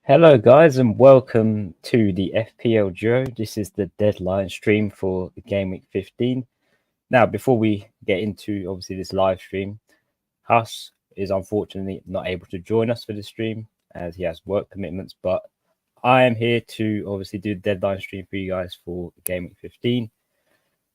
Hello, guys, and welcome to the FPL Duo. This is the deadline stream for the Game Week 15. Now, before we get into obviously this live stream, Huss is unfortunately not able to join us for the stream as he has work commitments, but I am here to obviously do the deadline stream for you guys for Game Week 15.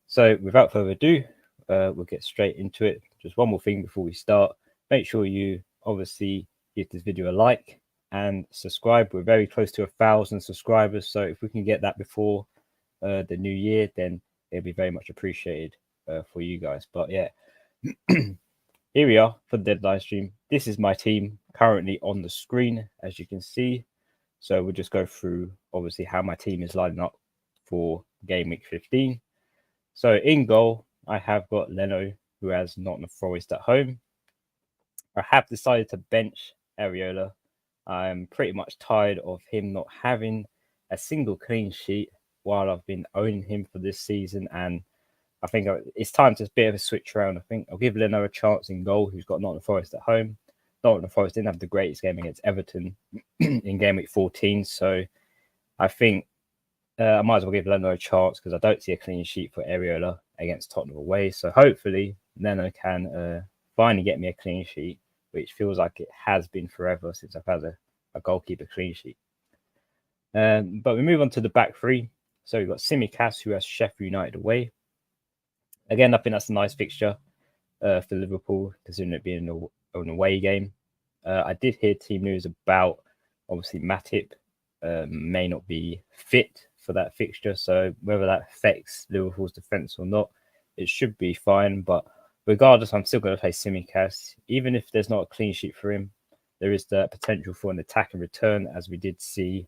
So, without further ado, we'll get straight into it. Just one more thing before we start. Make sure you obviously give this video a like and subscribe. We're very close to 1,000 subscribers, so if we can get that before the new year, then it'll be very much appreciated for you guys. But yeah, here we are for the deadline stream. This is my team currently on the screen, as you can see. So we'll just go through obviously how my team is lining up for Game Week 15. So in goal, I have got Leno, who has Nottingham Forest at home. I have decided to bench Areola. I'm pretty much tired of him not having a single clean sheet while I've been owning him for this season. And I think it's time to bit of a switch around. I think I'll give Leno a chance in goal, who's got Nottingham Forest at home. Nottingham Forest didn't have the greatest game against Everton in Game Week 14. So I think I might as well give Leno a chance because I don't see a clean sheet for Areola against Tottenham away. So hopefully Leno can finally get me a clean sheet, which feels like it has been forever since I've had a goalkeeper clean sheet. But we move on to the back three. So we've got Simicast, who has Sheffield United away. Again, I think that's a nice fixture for Liverpool, considering it being an away game. I did hear team news about, obviously, Matip may not be fit for that fixture. So whether that affects Liverpool's defence or not, it should be fine. But regardless, I'm still going to play Simicast. Even if there's not a clean sheet for him, there is the potential for an attack and return, as we did see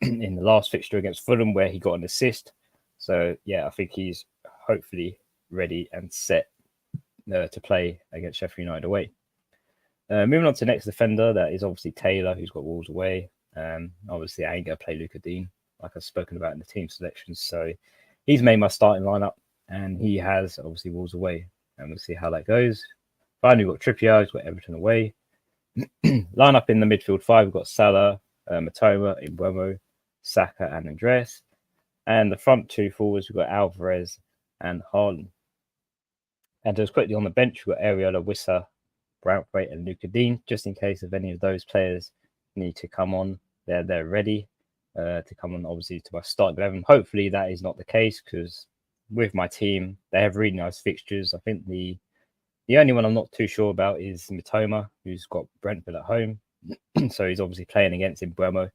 in the last fixture against Fulham, where he got an assist. So, yeah, I think he's hopefully ready and set to play against Sheffield United away. Moving on to the next defender, that is obviously Taylor, who's got Wolves away. Obviously, I ain't going to play Luca Dean, like I've spoken about in the team selections. So he's made my starting lineup, and he has obviously Wolves away. And we'll see how that goes. Finally, we've got Trippier, who's got Everton away. Line up in the midfield five, we've got Salah, Matoma, Mbeumo, Saka, and Andres. And the front two forwards, we've got Alvarez and Haaland. And just quickly on the bench, we've got Areola, Wissa, Branthwaite, and Luca Dean, just in case if any of those players need to come on. They're ready to come on, obviously, to my starting 11. Hopefully that is not the case, because with my team, they have really nice fixtures. I think the only one I'm not too sure about is Mitoma, who's got Brentford at home. So he's obviously playing against Mbeumo.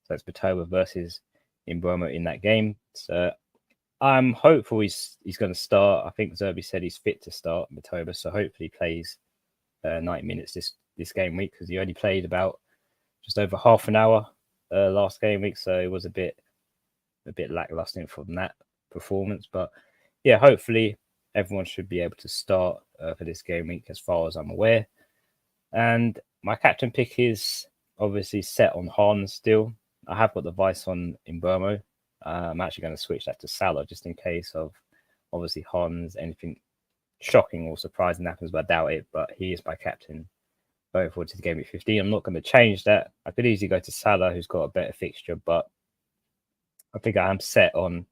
So it's Mitoma versus Mbeumo in that game. So I'm hopeful he's going to start. I think Zerbi said he's fit to start, Mitoma. So hopefully he plays 90 minutes this game week, because he only played about just over half an hour last game week. So it was a bit lackluster from that performance. But yeah, hopefully everyone should be able to start for this game week as far as I'm aware. And my captain pick is obviously set on Haaland still. I have got the vice on Mbeumo. I'm actually going to switch that to Salah just in case of obviously Haaland's anything shocking or surprising happens, but I doubt it. But he is my captain going forward to the game week 15. I'm not going to change that. I could easily go to Salah, who's got a better fixture, but I think I am set on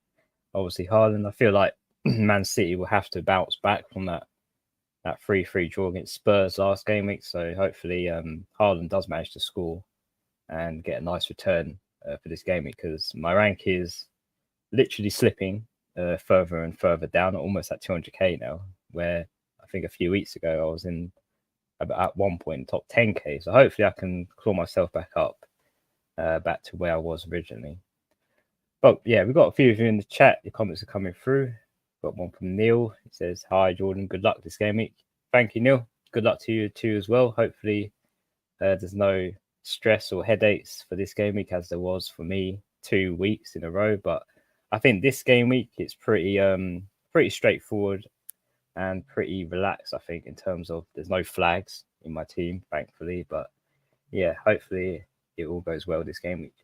obviously Haaland. I feel like Man City will have to bounce back from that 3-3 draw against Spurs last game week. So hopefully Haaland does manage to score and get a nice return for this game week, because my rank is literally slipping further and further down, almost at 200k now, where I think a few weeks ago I was in at one point top 10k. So hopefully I can claw myself back up back to where I was originally. But yeah, we've got a few of you in the chat. The comments are coming through. Got one from Neil. It says, "Hi Jordan, good luck this game week." Thank you, Neil. Good luck to you too as well. Hopefully there's no stress or headaches for this game week as there was for me 2 weeks in a row. But I think this game week it's pretty straightforward and pretty relaxed, I think, in terms of there's no flags in my team, thankfully. But yeah, hopefully it all goes well this game week.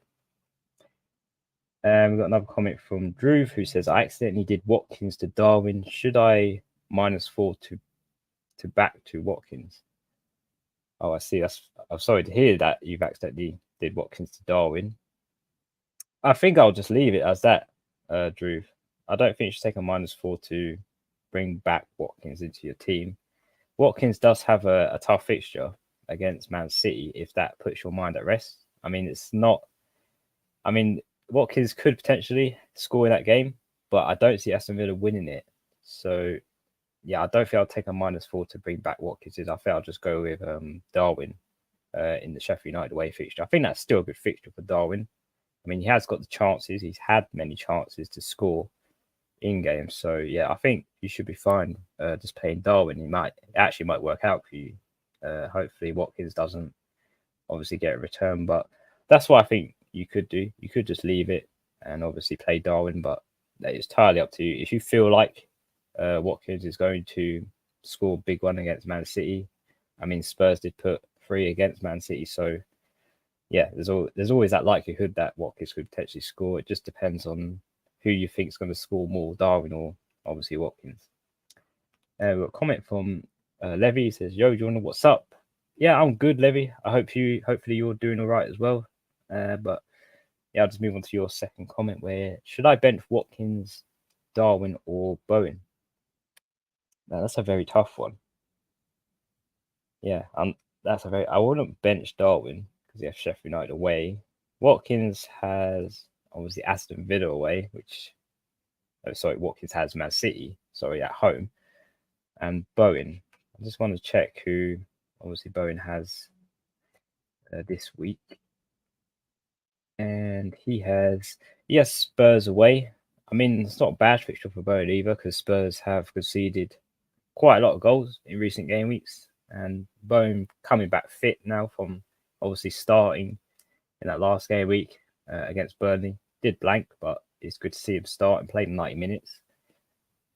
We've got another comment from Drew, who says, "I accidentally did Watkins to Darwin. Should I -4 to back to Watkins?" Oh, I see. I'm sorry to hear that you've accidentally did Watkins to Darwin. I think I'll just leave it as that, Drew. I don't think you should take a -4 to bring back Watkins into your team. Watkins does have a tough fixture against Man City if that puts your mind at rest. I mean, it's not. I mean, Watkins could potentially score in that game, but I don't see Aston Villa winning it. So, yeah, I don't think I'll take a -4 to bring back Watkins. I think I'll just go with Darwin in the Sheffield United away fixture. I think that's still a good fixture for Darwin. I mean, he has got the chances. He's had many chances to score in games. So, yeah, I think you should be fine just playing Darwin. It actually might work out for you. Hopefully, Watkins doesn't obviously get a return, but that's what I think you could do. You could just leave it and obviously play Darwin, but that is entirely up to you. If you feel like Watkins is going to score a big one against Man City, I mean, Spurs did put 3 against Man City, so yeah, there's always that likelihood that Watkins could potentially score. It just depends on who you think is going to score more, Darwin or obviously Watkins. We've got a comment from Levy. He says, "Yo, Jordan, what's up?" Yeah, I'm good, Levy. Hopefully you're doing all right as well. But yeah, I'll just move on to your second comment. Where should I bench Watkins, Darwin, or Bowen? Now that's a very tough one. Yeah, I wouldn't bench Darwin because he has Sheffield United away. Watkins has obviously Aston Villa away, Watkins has Man City, at home. And Bowen, I just want to check who obviously Bowen has this week. And he has Spurs away. I mean, it's not a bad fixture for Bowen either because Spurs have conceded quite a lot of goals in recent game weeks. And Bowen coming back fit now from obviously starting in that last game week against Burnley. Did blank, but it's good to see him start and play 90 minutes.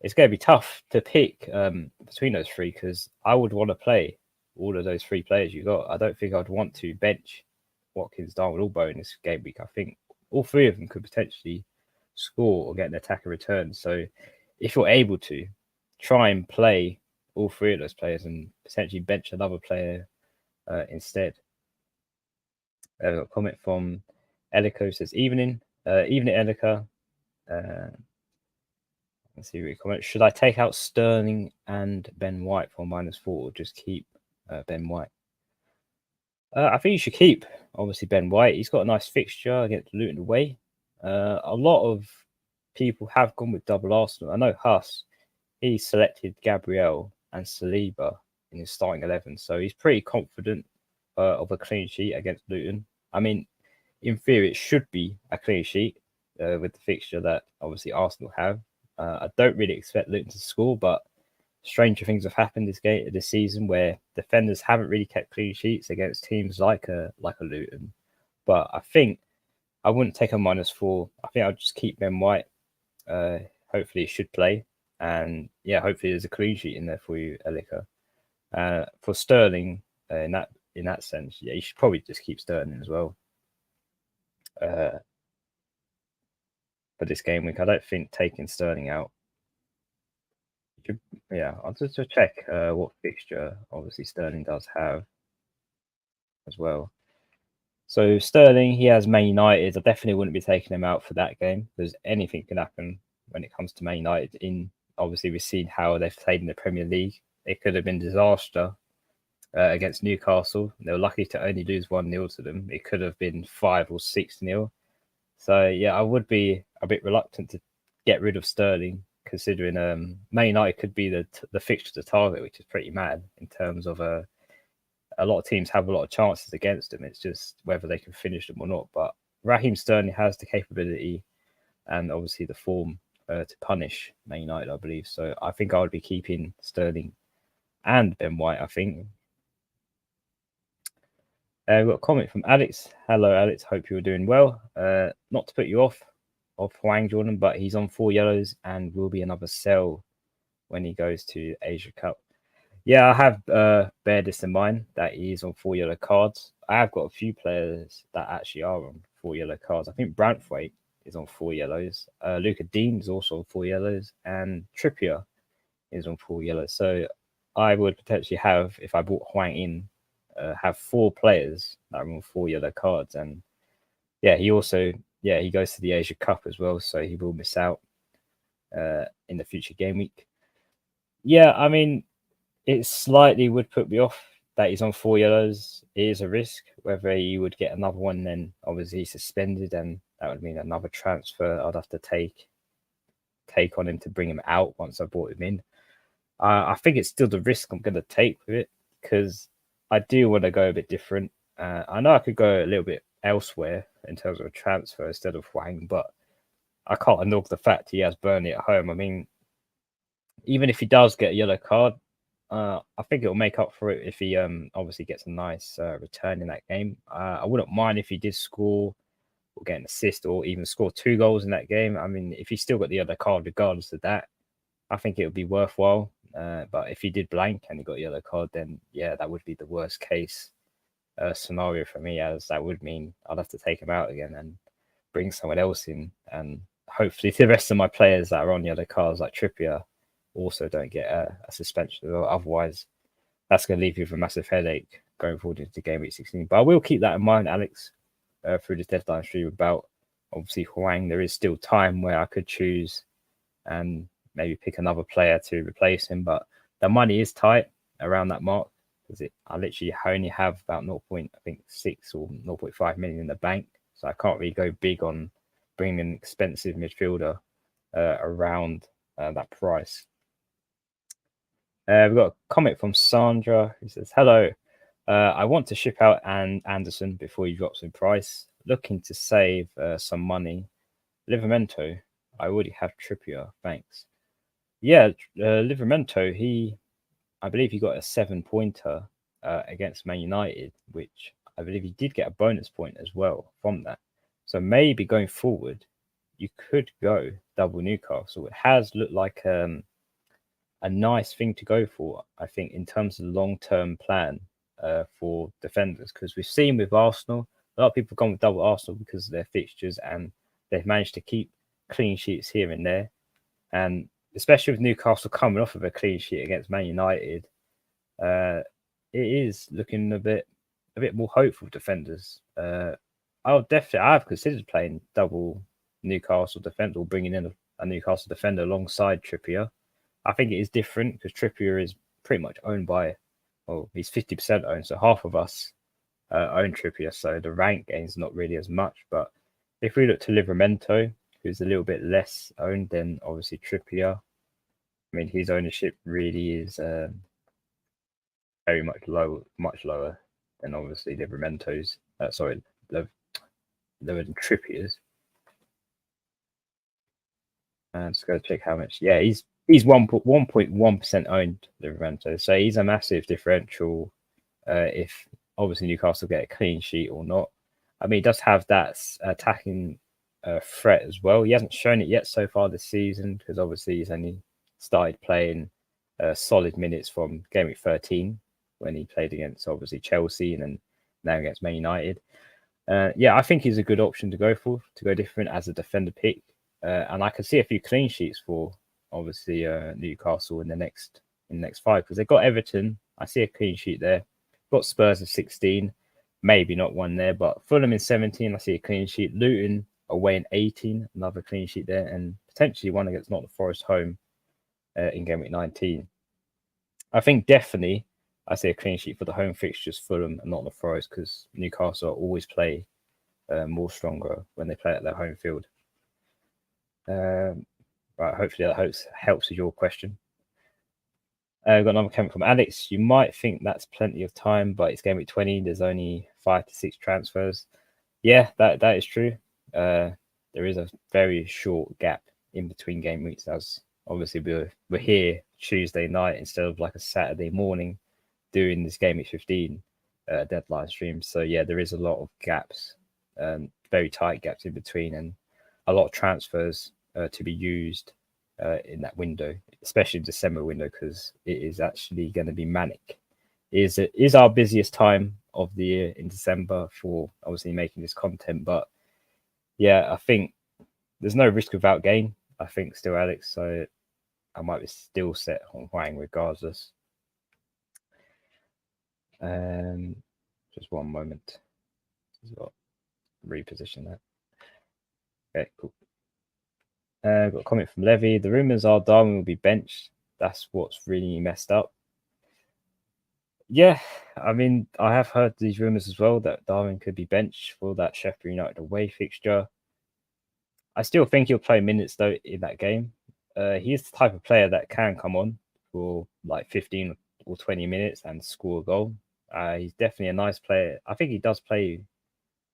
It's going to be tough to pick between those three because I would want to play all of those 3 players you got. I don't think I'd want to bench Watkins, Darwin, or Bowen this game week. I think all 3 of them could potentially score or get an attacker return. So if you're able to, try and play all 3 of those players and potentially bench another player instead. A comment from Elico says, evening Elica. Let's see what you comment. Should I take out Sterling and Ben White for -4 or just keep Ben White? I think you should keep, obviously, Ben White. He's got a nice fixture against Luton away. A lot of people have gone with double Arsenal. I know Huss, he selected Gabriel and Saliba in his starting 11. So he's pretty confident of a clean sheet against Luton. I mean, in theory, it should be a clean sheet with the fixture that obviously Arsenal have. I don't really expect Luton to score, but stranger things have happened this season where defenders haven't really kept clean sheets against teams like a Luton. But I think I wouldn't take a -4. I think I'll just keep Ben White. Hopefully he should play. And yeah, hopefully there's a clean sheet in there for you, Elika. For Sterling, in that sense, yeah, you should probably just keep Sterling as well. For this game week, I don't think taking Sterling out. I'll just check what fixture obviously Sterling does have as well. So Sterling, he has Man United. I definitely wouldn't be taking him out for that game because anything can happen when it comes to Man United. Obviously, we've seen how they've played in the Premier League. It could have been disaster against Newcastle. They were lucky to only lose 1-0 to them. It could have been 5 or 6-0. So yeah, I would be a bit reluctant to get rid of Sterling, considering Man United could be the fixture to target, which is pretty mad in terms of a lot of teams have a lot of chances against them. It's just whether they can finish them or not. But Raheem Sterling has the capability and obviously the form to punish Man United, I believe. So I think I would be keeping Sterling and Ben White, I think. We've got a comment from Alex. Hello, Alex. Hope you're doing well. Not to put you off Hwang Jordan, but he's on 4 yellows and will be another sell when he goes to Asia Cup. Yeah, I have bear this in mind that he's on 4 yellow cards. I have got a few players that actually are on 4 yellow cards. I think Branthwaite is on 4 yellows. Luca Dean is also on 4 yellows, and Trippier is on 4 yellows. So I would potentially have, if I brought Hwang in, have 4 players that are on 4 yellow cards, and he also he goes to the Asia Cup as well, so he will miss out in the future game week. Yeah, I mean, it slightly would put me off that he's on 4 yellows. It is a risk. Whether he would get another one, then obviously he's suspended, and that would mean another transfer I'd have to take on him to bring him out once I brought him in. I think it's still the risk I'm going to take with it, because I do want to go a bit different. I know I could go a little bit elsewhere in terms of a transfer instead of Wang, but I can't ignore the fact he has Burnley at home. I mean, even if he does get a yellow card, I think it'll make up for it if he obviously gets a nice return in that game. I wouldn't mind if he did score or get an assist or even score 2 goals in that game. I mean, if he still got the other card regardless of that, I think it would be worthwhile. But if he did blank and he got a yellow card, then that would be the worst case scenario for me, as that would mean I'd have to take him out again and bring someone else in. And hopefully the rest of my players that are on yellow cards, like Trippier, also don't get a suspension. Otherwise, that's going to leave you with a massive headache going forward into game week 16. But I will keep that in mind, Alex, through this deadline stream about obviously Huang. There is still time where I could choose and maybe pick another player to replace him, but the money is tight around that mark, because I literally only have about 0.6 or 0.5 million in the bank, so I can't really go big on bringing an expensive midfielder around that price. We've got a comment from Sandra who says, "Hello, I want to ship out Anderson before he drops in price. Looking to save some money. Livramento, I already have Trippier. Thanks." Yeah, Livramento, I believe he got a 7-pointer against Man United, which I believe he did get a bonus point as well from that. So maybe going forward, you could go double Newcastle. It has looked like a nice thing to go for, I think, in terms of the long-term plan for defenders, because we've seen with Arsenal, a lot of people gone with double Arsenal because of their fixtures, and they've managed to keep clean sheets here and there. And especially with Newcastle coming off of a clean sheet against Man United, it is looking a bit more hopeful defenders. I've considered playing double Newcastle defender, or bringing in a Newcastle defender alongside Trippier. I think it is different because Trippier is pretty much owned by, well, he's 50% owned, so half of us own Trippier, so the rank gain is not really as much. But if we look to Livramento, who's a little bit less owned than obviously Trippier, I mean, his ownership really is very much lower than obviously Livramento's. Lower than Trippier's. And just go check how much. Yeah, he's 1.1% owned, Livramento. So he's a massive differential if obviously Newcastle get a clean sheet or not. I mean, he does have that attacking threat as well. He hasn't shown it yet so far this season, because obviously he's only started playing solid minutes from game week 13 when he played against obviously Chelsea and then now against Man United. I think he's a good option to go different as a defender pick. And I can see a few clean sheets for obviously Newcastle in the next 5, because they've got Everton. I see a clean sheet there. Got Spurs of 16, maybe not one there, but Fulham in 17. I see a clean sheet. Luton away in 18, another clean sheet there, and potentially one against Nottingham Forest home in game week 19. I think definitely I see a clean sheet for the home fixtures, Fulham and Nottingham Forest, because Newcastle always play more stronger when they play at their home field. Right, hopefully that helps with your question. We've got another comment from Alex. You might think that's plenty of time, but it's game week 20. There's only 5 to 6 transfers. Yeah, that is true. There is a very short gap in between game weeks, as obviously we're here Tuesday night instead of like a Saturday morning doing this game week 15 deadline stream. So yeah, there is a lot of gaps, very tight gaps in between, and a lot of transfers to be used in that window, especially December window, because it is actually going to be manic. It is our busiest time of the year in December for obviously making this content. But yeah, I think there's no risk without gain, I think, still, Alex. So I might be still set on Huang regardless. Just one moment. Just got to reposition that. Okay, cool. Got a comment from Levy. The rumors are Darwin will be benched. That's what's really messed up. Yeah, I mean, I have heard these rumors as well that Darwin could be benched for that Sheffield United away fixture. I still think he'll play minutes though in that game. He is the type of player that can come on for like 15 or 20 minutes and score a goal. He's definitely a nice player. I think he does play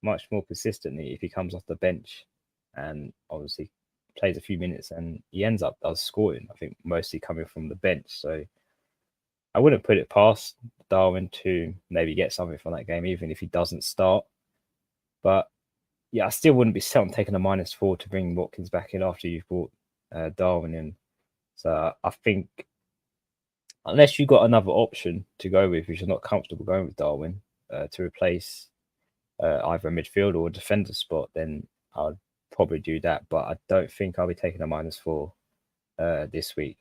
much more consistently if he comes off the bench and obviously plays a few minutes and he ends up does scoring. I think mostly coming from the bench. So I wouldn't put it past Darwin to maybe get something from that game, even if he doesn't start. But yeah, I still wouldn't be set on taking a -4 to bring Watkins back in after you've brought Darwin in. So I think unless you've got another option to go with, if you're not comfortable going with Darwin to replace either a midfield or a defender spot, then I'd probably do that. But I don't think I'll be taking a -4 this week.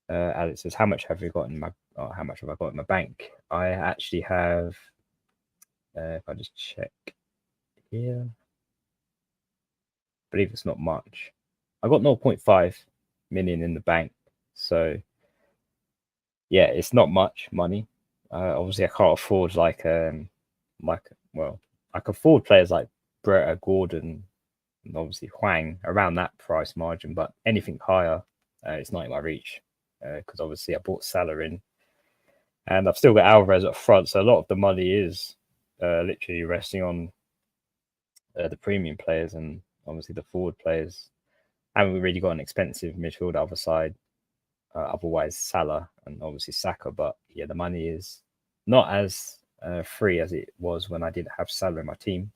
Alex says, "How much have you got in my? How much have I got in my bank? I actually have. If I just check here, I believe it's not much. I got 0.5 million in the bank, so yeah, it's not much money. Obviously, I can't afford well, I can afford players like Brett, Gordon, and obviously Huang around that price margin, but anything higher, it's not in my reach because obviously I bought Salah in, and I've still got Alvarez up front, so a lot of the money is literally resting on the premium players and obviously the forward players. Haven't really got an expensive midfield other side. Otherwise, Salah and obviously Saka. But yeah, the money is not as free as it was when I didn't have Salah in my team.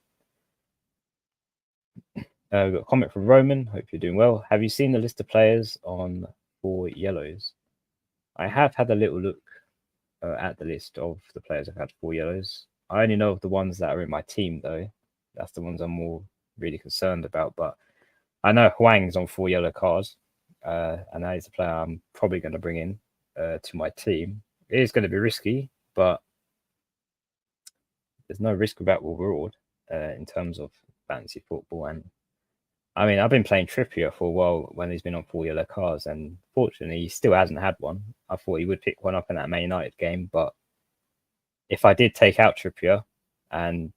We've got a comment from Roman. Hope you're doing well. Have you seen the list of players on 4 yellows? I have had a little look at the list of the players I've had 4 yellows. I only know of the ones that are in my team, though. That's the ones I'm more really concerned about. But I know Huang's on 4 yellow cards, and that is a player I'm probably going to bring in to my team. It is going to be risky, but there's no risk without reward in terms of fantasy football. And I mean, I've been playing Trippier for a while when he's been on 4 yellow cards, and fortunately, he still hasn't had one. I thought he would pick one up in that Man United game, but if I did take out Trippier, and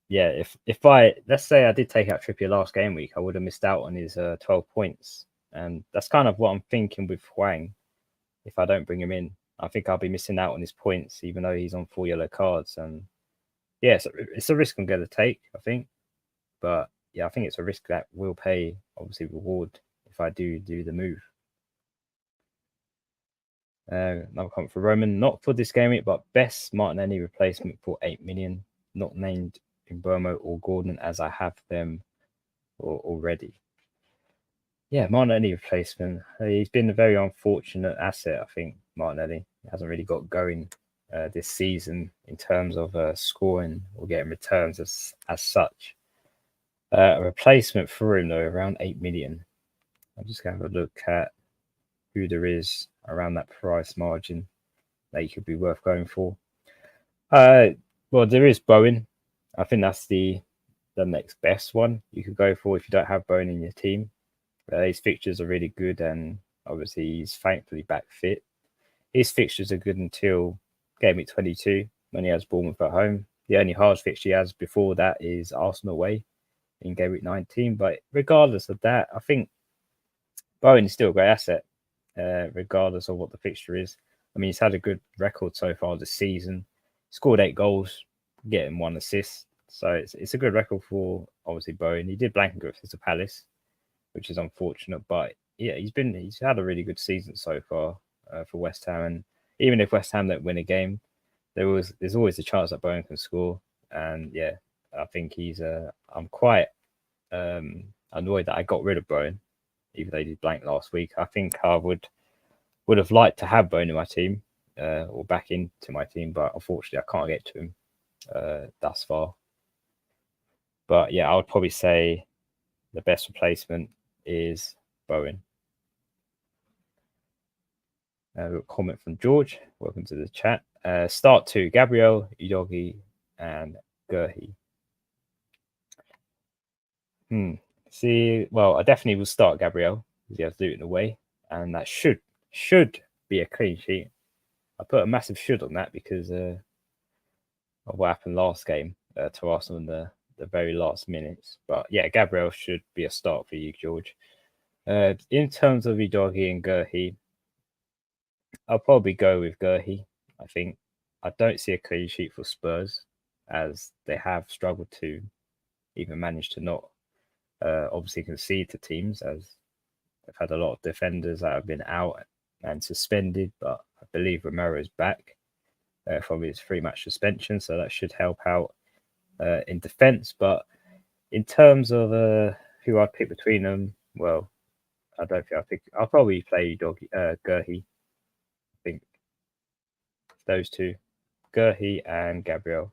yeah, if I let's say I did take out Trippier last game week, I would have missed out on his 12 points, and that's kind of what I'm thinking with Huang. If I don't bring him in, I think I'll be missing out on his points, even though he's on 4 yellow cards. And yeah, it's a risk I'm going to take, I think. But yeah, I think it's a risk that will pay, obviously, reward if I do the move. Another comment for Roman, not for this game week, but best Martinelli replacement for 8 million, not named in Burmo or Gordon as I have them already. Yeah, Martinelli replacement. He's been a very unfortunate asset, I think, Martinelli. He hasn't really got going this season in terms of scoring or getting returns as such. A replacement for him, though, around 8 million. I'm just going to have a look at who there is around that price margin that you could be worth going for. Well, there is Bowen. I think that's the next best one you could go for if you don't have Bowen in your team. His fixtures are really good, and obviously he's thankfully back fit. His fixtures are good until game week 22 when he has Bournemouth at home. The only hard fixture he has before that is Arsenal away in game week 19. But regardless of that, I think Bowen is still a great asset, regardless of what the fixture is. I mean, he's had a good record so far this season. Scored 8 goals, getting 1 assist. So it's a good record for, obviously, Bowen. He did blank with Crystal Palace, which is unfortunate. But yeah, he's had a really good season so far for West Ham. And even if West Ham don't win a game, there's always a chance that Bowen can score. And yeah, I think I'm quite annoyed that I got rid of Bowen, even though he did blank last week. I think I would have liked to have Bowen in my team or back into my team, but unfortunately I can't get to him thus far. But yeah, I would probably say the best replacement is Bowen. A comment from George. Welcome to the chat. Start 2, Gabriel, Udogi, and Gurhi. See, well, I definitely will start Gabriel because he has to do it in a way, and that should be a clean sheet. I put a massive should on that because of what happened last game to Arsenal in the very last minutes. But yeah, Gabriel should be a start for you, George. In terms of Udogi and Gurhi, I'll probably go with Gurhi. I think I don't see a clean sheet for Spurs as they have struggled to even manage to not obviously concede to teams, as they've had a lot of defenders that have been out and suspended. But I believe Romero's back from his 3-match suspension, so that should help out in defence. But in terms of who I'd pick between them, well, I don't think I'll probably play Gurhi. I think those two, Gurhi and Gabriel.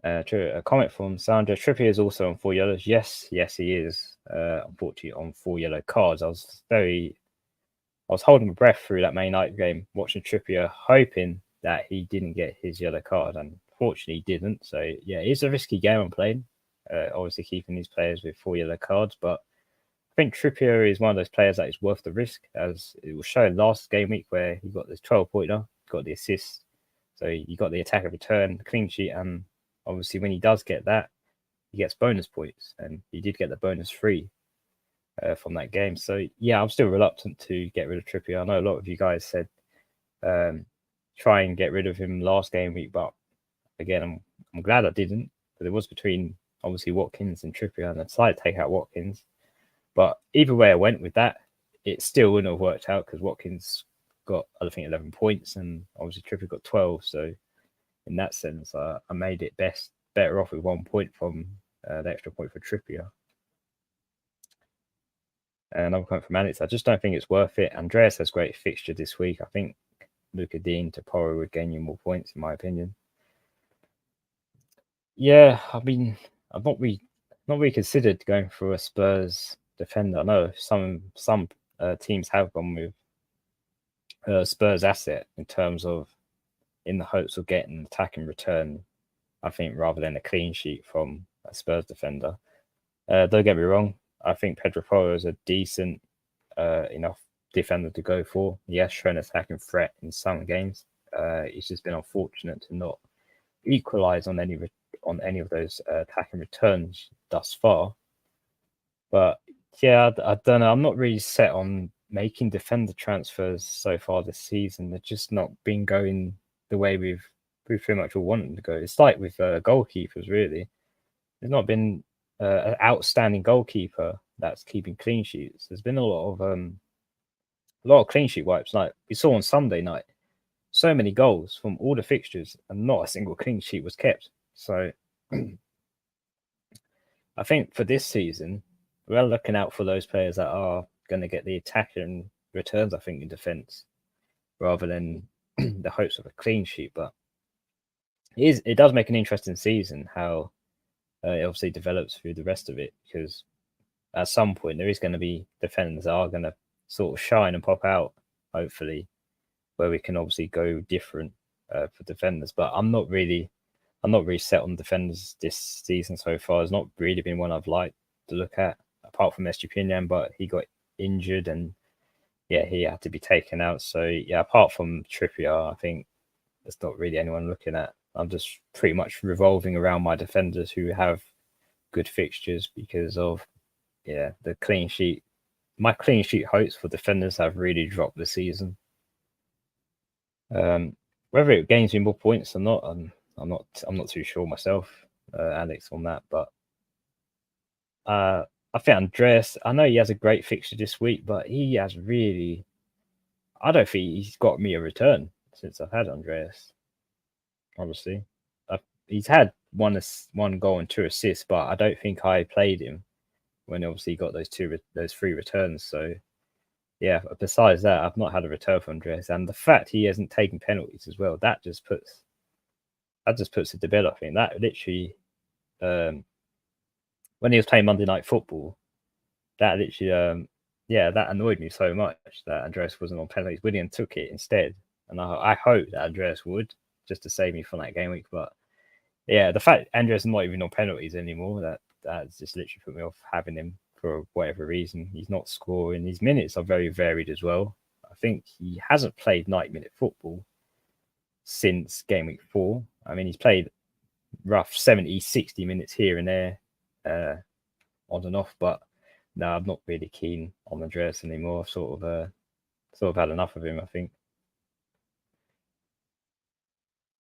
A comment from Sandra. Trippier is also on 4 yellows. Yes, he is. Unfortunately, on 4 yellow cards. I was holding my breath through that Man United game, watching Trippier, hoping that he didn't get his yellow card, and fortunately he didn't. So yeah, it's a risky game I'm playing. Obviously keeping these players with 4 yellow cards, but I think Trippier is one of those players that is worth the risk, as it was shown last game week where he got this 12-pointer, got the assist, so he got the attack of return, the clean sheet, and obviously when he does get that, he gets bonus points, and he did get the bonus 3 from that game. So yeah, I'm still reluctant to get rid of Trippier. I know a lot of you guys said try and get rid of him last game week, but again, I'm glad I didn't, because it was between obviously Watkins and Trippier, and I decided to take out Watkins. But either way I went with that, it still wouldn't have worked out because Watkins got, I think, 11 points, and obviously Trippier got 12. So in that sense, I made it better off with 1 point from the extra point for Trippier. Another comment from Alex. I just don't think it's worth it. Andreas has great fixture this week. I think Luca Dean to Porro would gain you more points, in my opinion. Yeah, I mean, I've not really considered going for a Spurs defender. I know some teams have gone with Spurs asset in terms of in the hopes of getting attack in return, I think, rather than a clean sheet from a Spurs defender. Don't get me wrong, I think Pedro Porro is a decent enough defender to go for. He has shown attacking threat in some games. He's just been unfortunate to not equalise on any of those attacking returns thus far. But yeah, I don't know. I'm not really set on making defender transfers so far this season. They're just not been going the way we've pretty much all wanted them to go. It's like with goalkeepers, really. There's not been an outstanding goalkeeper that's keeping clean sheets. There's been a lot of clean sheet wipes. Like we saw on Sunday night, so many goals from all the fixtures, and not a single clean sheet was kept. So I think for this season, we're looking out for those players that are going to get the attack and returns, I think, in defence, rather than the hopes of a clean sheet. But it does make an interesting season how it obviously develops through the rest of it, because at some point there is going to be defenders that are going to sort of shine and pop out, hopefully, where we can obviously go different for defenders. But I'm not really set on defenders this season so far. It's not really been one I've liked to look at, apart from Estupinian, but he got injured and yeah, he had to be taken out. So yeah, apart from Trippier, I think there's not really anyone looking at. I'm just pretty much revolving around my defenders who have good fixtures because of the clean sheet. My clean sheet hopes for defenders have really dropped this season. Whether it gains me more points or not, I'm not too sure myself, Alex, on that. But I think Andreas, I know he has a great fixture this week, but he has really, I don't think he's got me a return since I've had Andreas. Obviously, he's had one goal and 2 assists, but I don't think I played him when obviously he got those 3 returns. So yeah, besides that, I've not had a return for Andreas, and the fact he hasn't taken penalties as well, that just puts it to bed. I think that literally, when he was playing Monday Night Football, that literally yeah, that annoyed me so much that Andreas wasn't on penalties. William took it instead, and I hope that Andreas would just to save me from that game week. But yeah, the fact Andreas is not even on penalties anymore, that's just literally put me off having him for whatever reason. He's not scoring. His minutes are very varied as well. I think he hasn't played 90-minute football since game week 4. I mean, he's played rough 70, 60 minutes here and there, on and off, but no, I'm not really keen on Andreas anymore. I've sort of had enough of him, I think.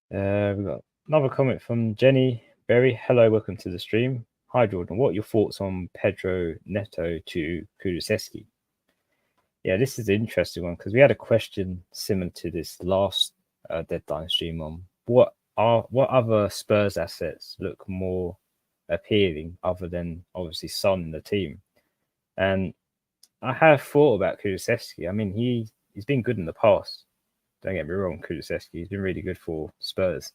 We've got another comment from Jenny Berry. Hello, welcome to the stream. Hi, Jordan. What are your thoughts on Pedro Neto to Kulusevski? Yeah, this is an interesting one because we had a question similar to this last deadline stream on what other Spurs assets look more appealing other than obviously Son in the team. And I have thought about Kulusevski. I mean, he's been good in the past. Don't get me wrong, Kulusevski. He's been really good for Spurs.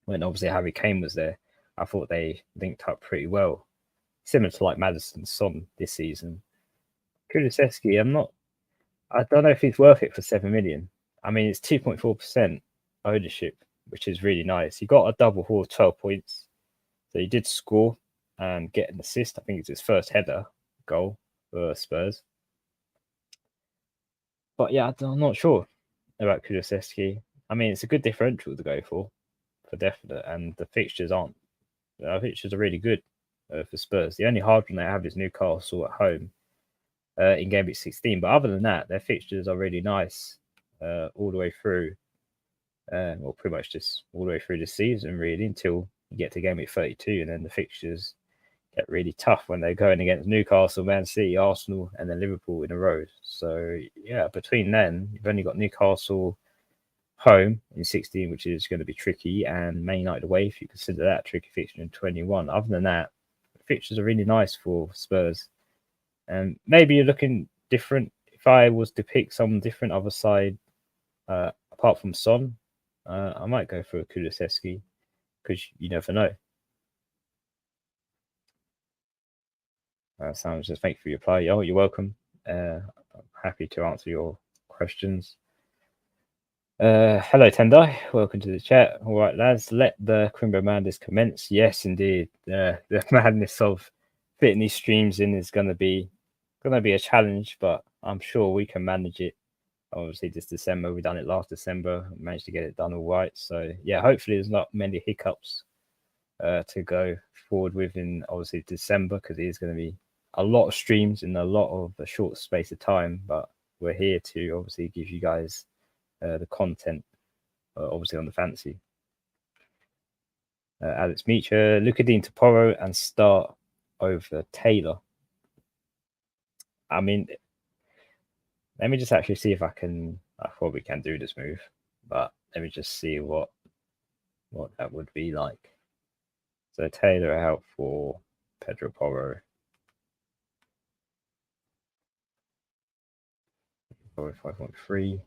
When obviously Harry Kane was there, I thought they linked up pretty well, similar to like Maddison's Son this season. Kulusevski, I don't know if he's worth it for 7 million. I mean, it's 2.4% ownership, which is really nice. He got a double haul of 12 points, so he did score and get an assist. I think it's his first header goal for Spurs. But yeah, I'm not sure about Kulusevski. I mean, it's a good differential to go for definite, and the fixtures are really good for Spurs. The only hard one they have is Newcastle at home in game week 16. But other than that, their fixtures are really nice all the way through. Well, pretty much just all the way through the season, really, until you get to game week 32, and then the fixtures get really tough when they're going against Newcastle, Man City, Arsenal, and then Liverpool in a row. So yeah, between then, you've only got Newcastle home in 16, which is going to be tricky, and Man United away, if you consider that tricky fixture in 21. Other than that, the fixtures are really nice for Spurs. And maybe you're looking different. If I was to pick some different other side, apart from Son, I might go for Kulusevski because you never know. Sounds just thank you for your reply. Oh, you're welcome. I'm happy to answer your questions. Hello, Tendai. Welcome to the chat. All right, lads, let the Crimbo Madness commence. Yes, indeed. The madness of fitting these streams in is going to be a challenge, but I'm sure we can manage it. Obviously, this December, we done it last December, managed to get it done all right. So yeah, hopefully there's not many hiccups to go forward with in obviously December, because it is going to be a lot of streams in a lot of a short space of time. But we're here to obviously give you guys the content, obviously on the fantasy. Alex Meacher, Luca Dean Toporo and start over Taylor. I mean, let me just actually see if I probably can do this move, but let me just see what that would be like. So Taylor out for Pedro Porro. 5.3.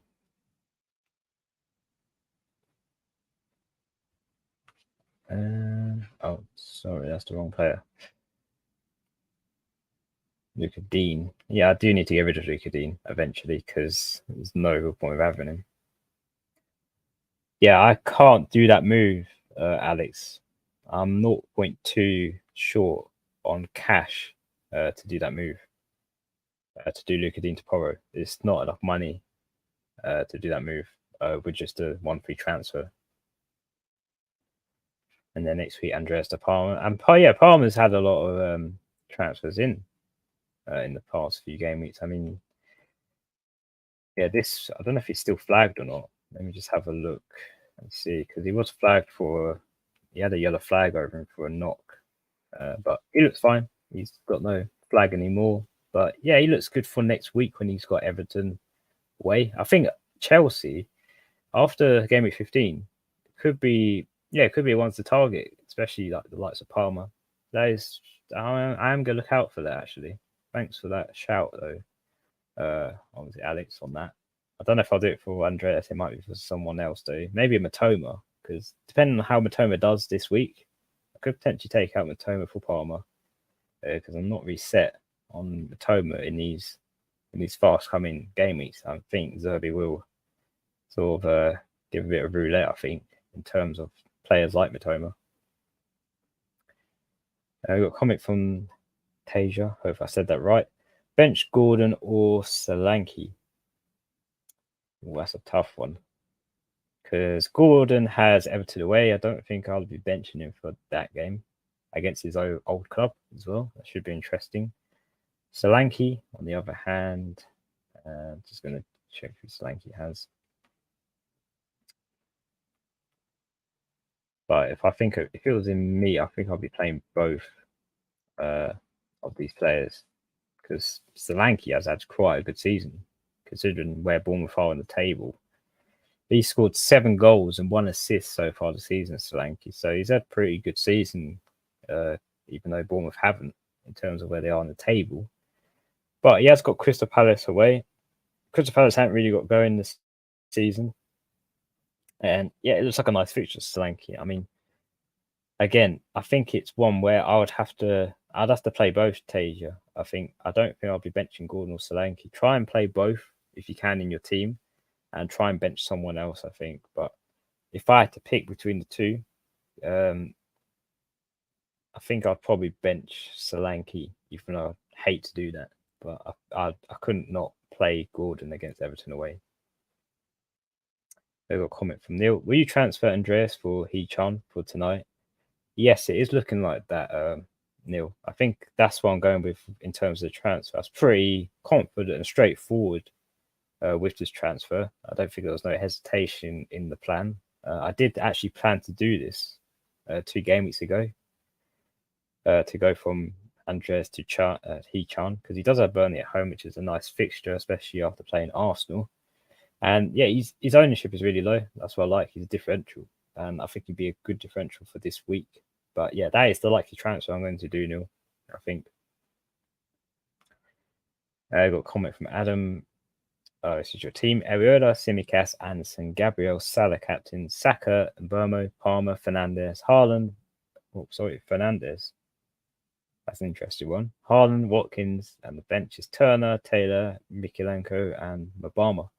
Oh, sorry, that's the wrong player. Luca Dean. Yeah, I do need to get rid of Luca Dean eventually because there's no point of having him. Yeah, I can't do that move, Alex. I'm 0.2 short on cash to do that move. To do Luca Dean to Porro. It's not enough money to do that move with just a 1 free transfer. And then next week, Andreas de Palma. And Palmer's had a lot of transfers in the past few game weeks. I mean, yeah, this, I don't know if he's still flagged or not. Let me just have a look and see, because he was flagged he had a yellow flag over him for a knock. But he looks fine. He's got no flag anymore. But yeah, he looks good for next week when he's got Everton away. I think Chelsea, after game week 15, could be ones to target, especially like the likes of Palmer. That is, I am going to look out for that, actually. Thanks for that shout, though. Obviously, Alex, on that. I don't know if I'll do it for Andreas. It might be for someone else, though. Maybe a Matoma, because depending on how Matoma does this week, I could potentially take out Matoma for Palmer, because I'm not really set on Matoma in these in these fast-coming game weeks. I think Zerbi will sort of give a bit of roulette, I think, in terms of players like Mitoma. We got a comment from Tasia. Hope I said that right. Bench Gordon or Solanke? Well, that's a tough one. Because Gordon has Everton away. I don't think I'll be benching him for that game against his old club as well. That should be interesting. Solanke, on the other hand, just going to check who Solanke has. But if it was in me, I think I'll be playing both of these players, because Solanke has had quite a good season considering where Bournemouth are on the table. He scored 7 goals and 1 assist so far this season, Solanke. So he's had a pretty good season, even though Bournemouth haven't, in terms of where they are on the table. But he has got Crystal Palace away. Crystal Palace haven't really got going this season. And yeah, it looks like a nice fixture, Solanke. I mean, again, I think it's one where I'd have to play both, Tasia. I don't think I'll be benching Gordon or Solanke. Try and play both if you can in your team, and try and bench someone else, I think. But if I had to pick between the two, I think I'd probably bench Solanke, even though I hate to do that. But I couldn't not play Gordon against Everton away. We've got a comment from Neil. Will you transfer Andreas for Hee-chan for tonight? Yes, it is looking like that, Neil. I think that's what I'm going with in terms of the transfer. I was pretty confident and straightforward with this transfer. I don't think there was no hesitation in the plan. I did actually plan to do this 2 game weeks ago, to go from Andreas to Hee-chan, because he does have Burnley at home, which is a nice fixture, especially after playing Arsenal. And yeah, his ownership is really low. That's what I like. He's a differential, and I think he'd be a good differential for this week. But yeah, that is the likely transfer I'm going to do, Neil, I think. I got a comment from Adam. This is your team: Ariola, Tsimikas, Anderson, Gabriel, Salah captain, Saka, Burmo, Palmer, Fernandes, Haaland. Fernandes. That's an interesting one. Haaland, Watkins, and the bench is Turner, Taylor, Mikilenko, and Mabama.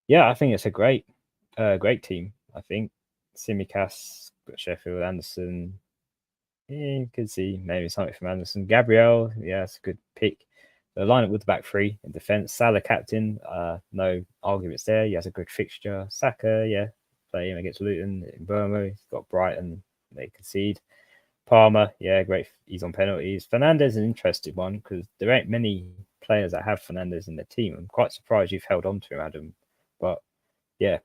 Yeah, I think it's a great team. I think Tsimikas, Sheffield, Anderson. Yeah, you could see maybe something from Anderson. Gabriel, yeah, it's a good pick. The lineup with the back 3 in defence. Salah captain, no arguments there. He has a good fixture. Saka, yeah, play him against Luton in Burma. He's got Brighton. They concede. Palmer, yeah, great. He's on penalties. Fernandes is an interesting one because there ain't many players that have Fernandes in their team. I'm quite surprised you've held on to him, Adam. But yeah,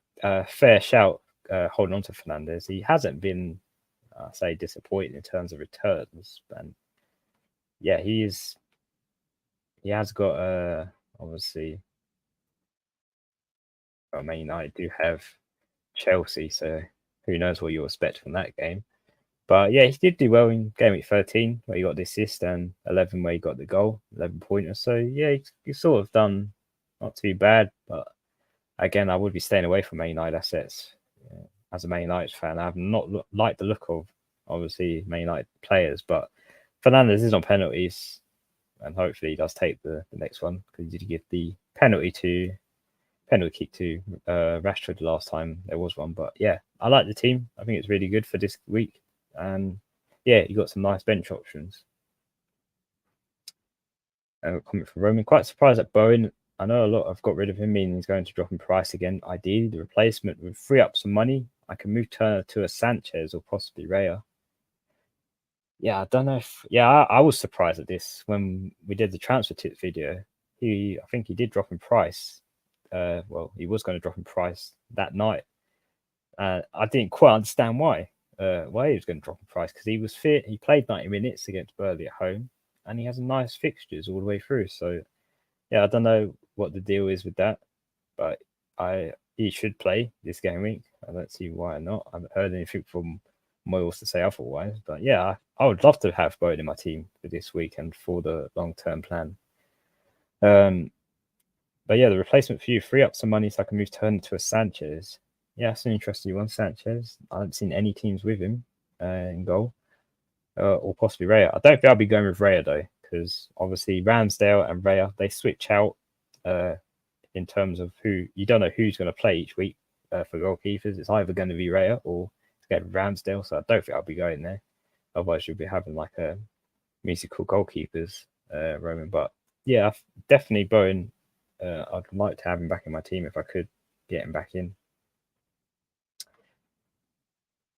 fair shout holding on to Fernandes. He hasn't been, say, disappointing in terms of returns. And yeah, he has got, obviously, Man United do have Chelsea, so who knows what you'll expect from that game. But yeah, he did do well in game week 13, where he got the assist, and 11 where he got the goal, 11 pointers. So yeah, he's sort of done not too bad. But again, I would be staying away from Man United assets. As a Man United fan, I have not liked the look of, obviously, Man United players. But Fernandes is on penalties, and hopefully he does take the next one, because he did give the penalty kick to Rashford last time there was one. But yeah, I like the team. I think it's really good for this week. And yeah, you got some nice bench options. Comment from Roman. Quite surprised at Bowen. I know a lot have got rid of him, meaning he's going to drop in price again. Ideally, the replacement would free up some money. I can move Turner to a Sanchez or possibly Raya. Yeah, I don't know if... Yeah, I was surprised at this when we did the transfer tip video. I think he did drop in price. Well, he was going to drop in price that night. I didn't quite understand why he was going to drop in price, because he was fit. He played 90 minutes against Burnley at home, and he has nice fixtures all the way through. So yeah, I don't know what the deal is with that, but he should play this game week. I don't see why not. I haven't heard anything from Moyles to say otherwise. But yeah, I would love to have Bowen in my team for this week and for the long-term plan. But yeah, the replacement for you, free up some money so I can move Turner to a Sanchez. Yeah, that's an interesting one, Sanchez. I haven't seen any teams with him in goal. Or possibly Raya. I don't think I'll be going with Raya, though, because obviously Ramsdale and Raya, they switch out in terms of who you don't know who's going to play each week for goalkeepers. It's either going to be Raya or it's going to be Ramsdale. So I don't think I'll be going there. Otherwise, you'll be having like a musical goalkeepers, Roman. But yeah, definitely Bowen. I'd like to have him back in my team if I could get him back in.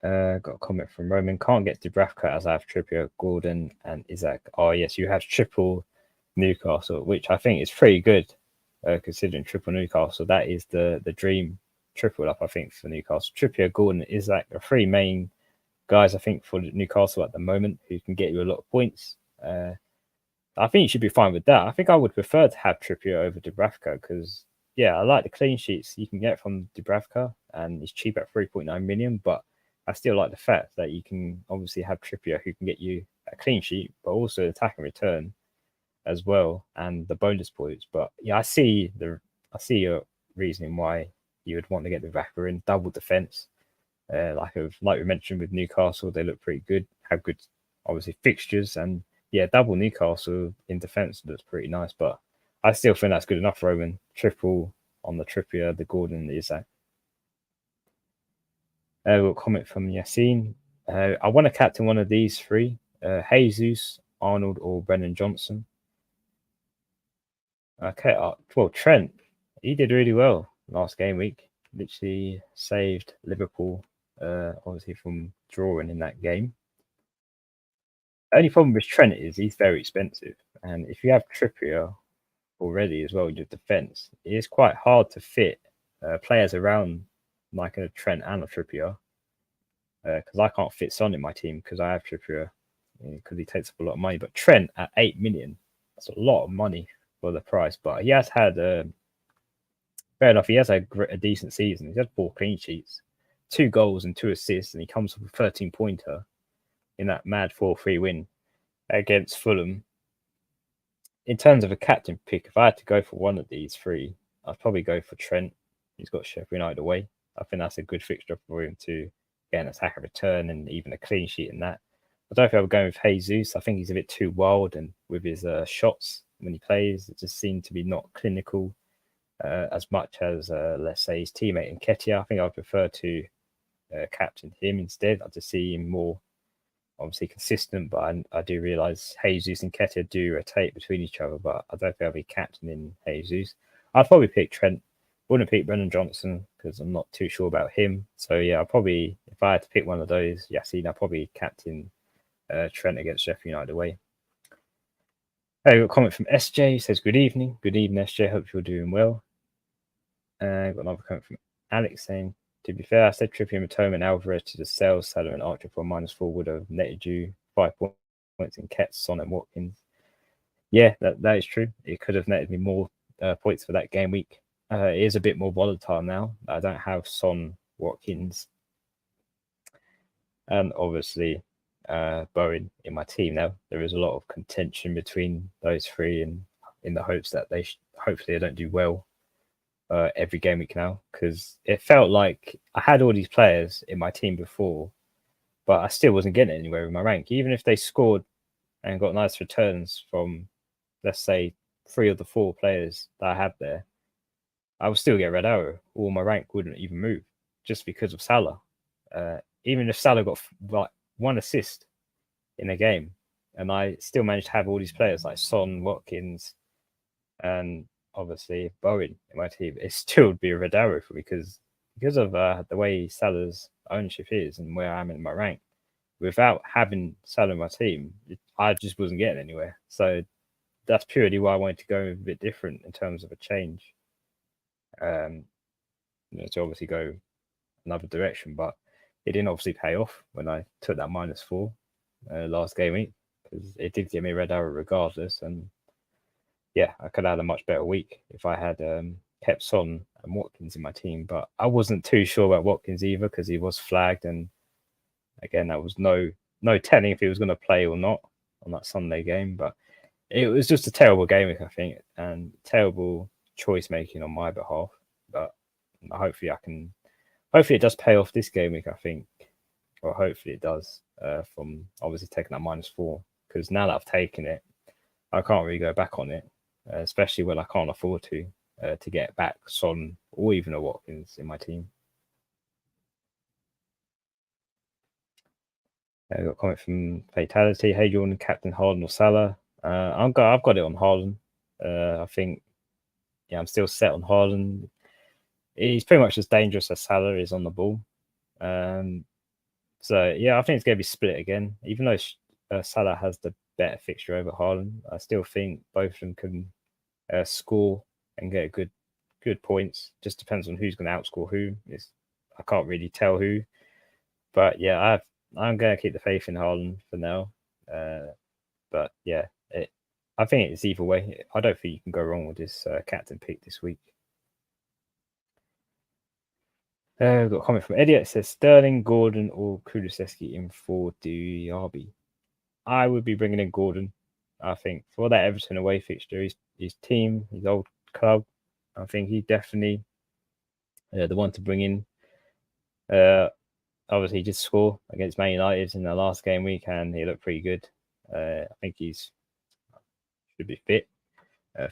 Got a comment from Roman. Can't get Dubravka as I have Trippier, Gordon, and Isaac. Oh yes, you have triple Newcastle, which I think is pretty good, considering triple Newcastle. That is the dream triple up, I think, for Newcastle. Trippier, Gordon, Isaac are three main guys, I think, for Newcastle at the moment who can get you a lot of points. I think you should be fine with that. I think I would prefer to have Trippier over Dubravka because, yeah, I like the clean sheets you can get from Dubravka, and it's cheap at 3.9 million, but I still like the fact that you can obviously have Trippier who can get you a clean sheet, but also attack and return as well, and the bonus points. But yeah, I see your reasoning why you would want to get the Dubravka in double defense. Like we mentioned with Newcastle, they look pretty good, have good obviously fixtures, and yeah, double Newcastle in defense looks pretty nice. But I still think that's good enough, Roman. Triple on the Trippier, the Gordon, the Isaac. We'll comment from Yassine. I want to captain one of these three: Jesus, Arnold, or Brennan Johnson. Okay, well, Trent, he did really well last game week. Literally saved Liverpool, obviously from drawing in that game. The only problem with Trent is he's very expensive, and if you have Trippier already as well in your defense, it is quite hard to fit players around like a Trent and a Trippier. Because I can't fit Son in my team because I have Trippier because he takes up a lot of money. But Trent at 8 million, that's a lot of money for the price. But he has had, fair enough, he has had a decent season. He's had 4 clean sheets, 2 goals and 2 assists, and he comes with a 13-pointer in that mad 4-3 win against Fulham. In terms of a captain pick, if I had to go for one of these three, I'd probably go for Trent. He's got Sheffield United away. I think that's a good fixture for him to get an attack and return and even a clean sheet in that. I don't think I'm going with Jesus. I think he's a bit too wild, and with his shots when he plays, it just seemed to be not clinical as much as, let's say, his teammate Nketiah. I think I'd prefer to captain him instead. I just see him more obviously consistent, but I do realise Jesus and Nketiah do rotate between each other, but I don't think I'll be captaining Jesus. I'd probably pick Trent. Wouldn't pick Brennan Johnson because I'm not too sure about him. So yeah, I'll probably, if I had to pick one of those, Yassine, I'll probably captain Trent against Sheffield United away. We got a comment from SJ. Says good evening. Good evening, SJ. Hope you're doing well. Got another comment from Alex saying, to be fair, I said Trippier, Matoma, and Alvarez to the sales, Salah and Archer for -4 would have netted you 5 points in Ketz, Son, and Watkins. Yeah, that is true. It could have netted me more points for that game week. It is a bit more volatile now. I don't have Son, Watkins, and obviously Bowen in my team now. There is a lot of contention between those three, and in the hopes that hopefully they don't do well every game week now, because it felt like I had all these players in my team before, but I still wasn't getting anywhere with my rank. Even if they scored and got nice returns from, let's say, 3 of the 4 players that I have there, I would still get red arrow, or my rank wouldn't even move just because of Salah. Even if Salah got like 1 assist in a game, and I still managed to have all these players like Son, Watkins, and obviously Bowen in my team, it still would be a red arrow for me because of the way Salah's ownership is and where I am in my rank. Without having Salah in my team, I just wasn't getting anywhere. So that's purely why I wanted to go a bit different in terms of a change. To obviously go another direction, but it didn't obviously pay off when I took that -4 last game week, because it did give me a red arrow regardless. And yeah, I could have had a much better week if I had kept Son and Watkins in my team, but I wasn't too sure about Watkins either because he was flagged, and again, that was no telling if he was going to play or not on that Sunday game. But it was just a terrible game week, I think, and terrible choice making on my behalf. But hopefully it does pay off this game week, I think, or hopefully it does from obviously taking that -4, because now that I've taken it, I can't really go back on it, especially when I can't afford to get back Son or even a Watkins in my team. I got a comment from Fatality. Hey, Jordan, Captain Harden or Salah? I've got it on Harden. I think, yeah, I'm still set on Harden. He's pretty much as dangerous as Salah is on the ball. So yeah, I think it's going to be split again. Even though Salah has the better fixture over Haaland, I still think both of them can score and get good points. Just depends on who's going to outscore who. I can't really tell who, but yeah, I'm going to keep the faith in Haaland for now. But yeah, I think it's either way. I don't think you can go wrong with this captain pick this week. We've got a comment from Eddie. It says Sterling, Gordon, or Kulusevski in for Diaby. I would be bringing in Gordon. I think for that Everton away fixture, his team, his old club, I think he's definitely the one to bring in. Obviously, he did score against Man United in the last game week, and he looked pretty good. I think he's should be fit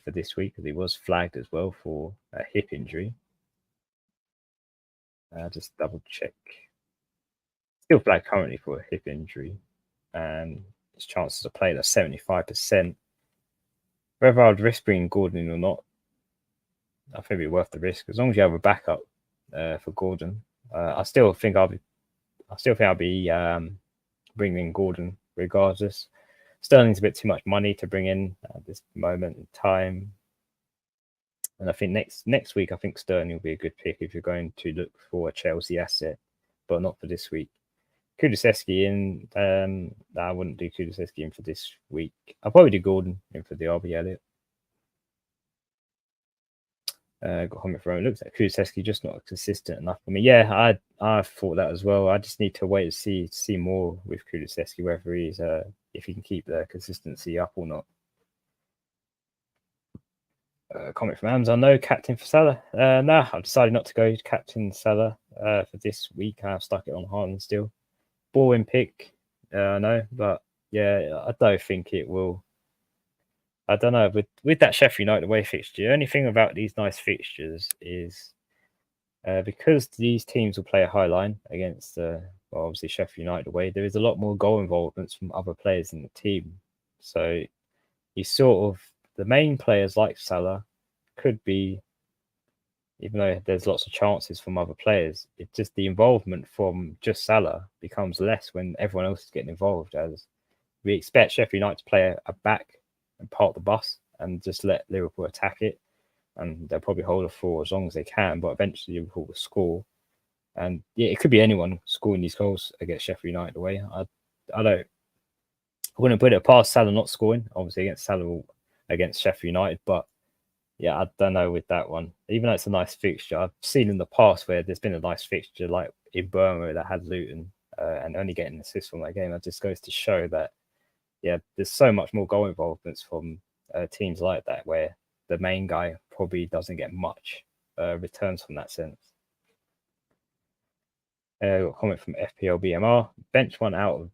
for this week because he was flagged as well for a hip injury. Just double check. Still flagged currently for a hip injury, and his chances of playing are 75%. Whether I'd risk bringing Gordon in or not, I think it'd be worth the risk as long as you have a backup for Gordon. I still think I'll be bringing in Gordon regardless. Sterling's a bit too much money to bring in at this moment in time, and I think next week I think Sterling will be a good pick if you're going to look for a Chelsea asset, but not for this week. Kulusevski in. I wouldn't do Kulusevski in for this week. I'll probably do Gordon in for the RB Elliott. Got a comment from it. Looks like Kulusevski just not consistent enough for me. Yeah, I thought that as well. I just need to wait to see more with Kulusevski, whether he's if he can keep the consistency up or not. Comment from Amazon. No captain for Salah. Nah, I've decided not to go captain Salah for this week. I've stuck it on Haaland still. Boring pick, no, but yeah, I don't think it will. I don't know. With that Sheffield United away fixture, the only thing about these nice fixtures is because these teams will play a high line against, obviously Sheffield United away. There is a lot more goal involvement from other players in the team, so you sort of the main players like Salah could be, even though there's lots of chances from other players, it's just the involvement from just Salah becomes less when everyone else is getting involved. As we expect Sheffield United to play a back and park the bus and just let Liverpool attack it, and they'll probably hold it for as long as they can. But eventually Liverpool will score, and yeah, it could be anyone scoring these goals against Sheffield United away. I wouldn't put it past Salah not scoring, obviously against Salah against Sheffield United, but yeah, I don't know with that one. Even though it's a nice fixture, I've seen in the past where there's been a nice fixture like in Burma that had Luton and only getting an assist from that game. That just goes to show that, yeah, there's so much more goal involvements from teams like that where the main guy probably doesn't get much returns from that sense. Got a comment from FPL BMR. Bench one out of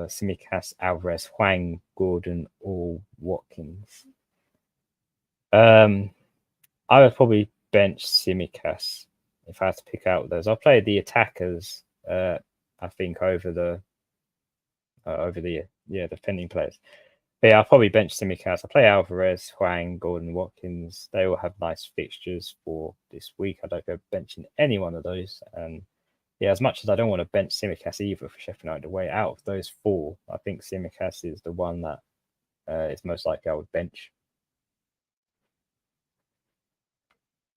Simicas, Alvarez, Hwang, Gordon, or Watkins. I would probably bench Simicas if I had to pick out those. I'll play the attackers. I think over the defending players. But yeah, I'll probably bench Simicas. I'll play Alvarez, Hwang, Gordon, Watkins. They all have nice fixtures for this week. I don't go benching any one of those. And yeah, as much as I don't want to bench Simicas either for Sheffield United away, out of those four, I think Simicas is the one that is most likely I would bench.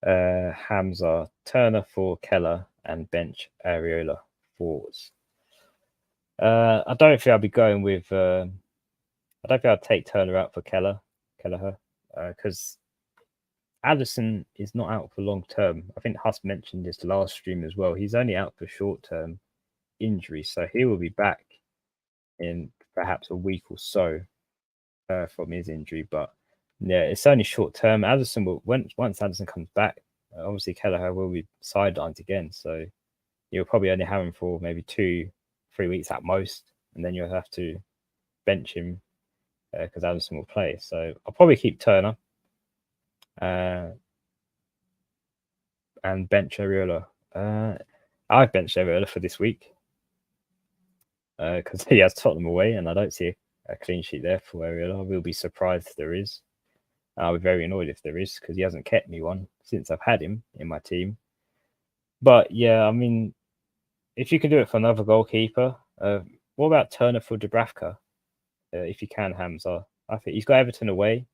Hamza, Turner for Keller, and bench Areola forwards. I don't think I'll be going with. I don't think I'd take Turner out for Kelleher, because Addison is not out for long term. I think Huss mentioned this last stream as well. He's only out for short term injury, so he will be back in perhaps a week or so from his injury. But yeah, it's only short term. Addison will once Addison comes back, obviously Kelleher will be sidelined again, so you'll probably only have him for maybe 2-3 weeks at most, and then you'll have to bench him because Alisson will play. So I'll probably keep Turner and bench Areola. I've benched Areola for this week because he has Tottenham away, and I don't see a clean sheet there for Areola. I will be surprised if there is. I'll be very annoyed if there is, because he hasn't kept me one since I've had him in my team. But yeah, I mean, if you can do it for another goalkeeper, what about Turner for Dubravka? If you can, Hamza. I think he's got Everton away,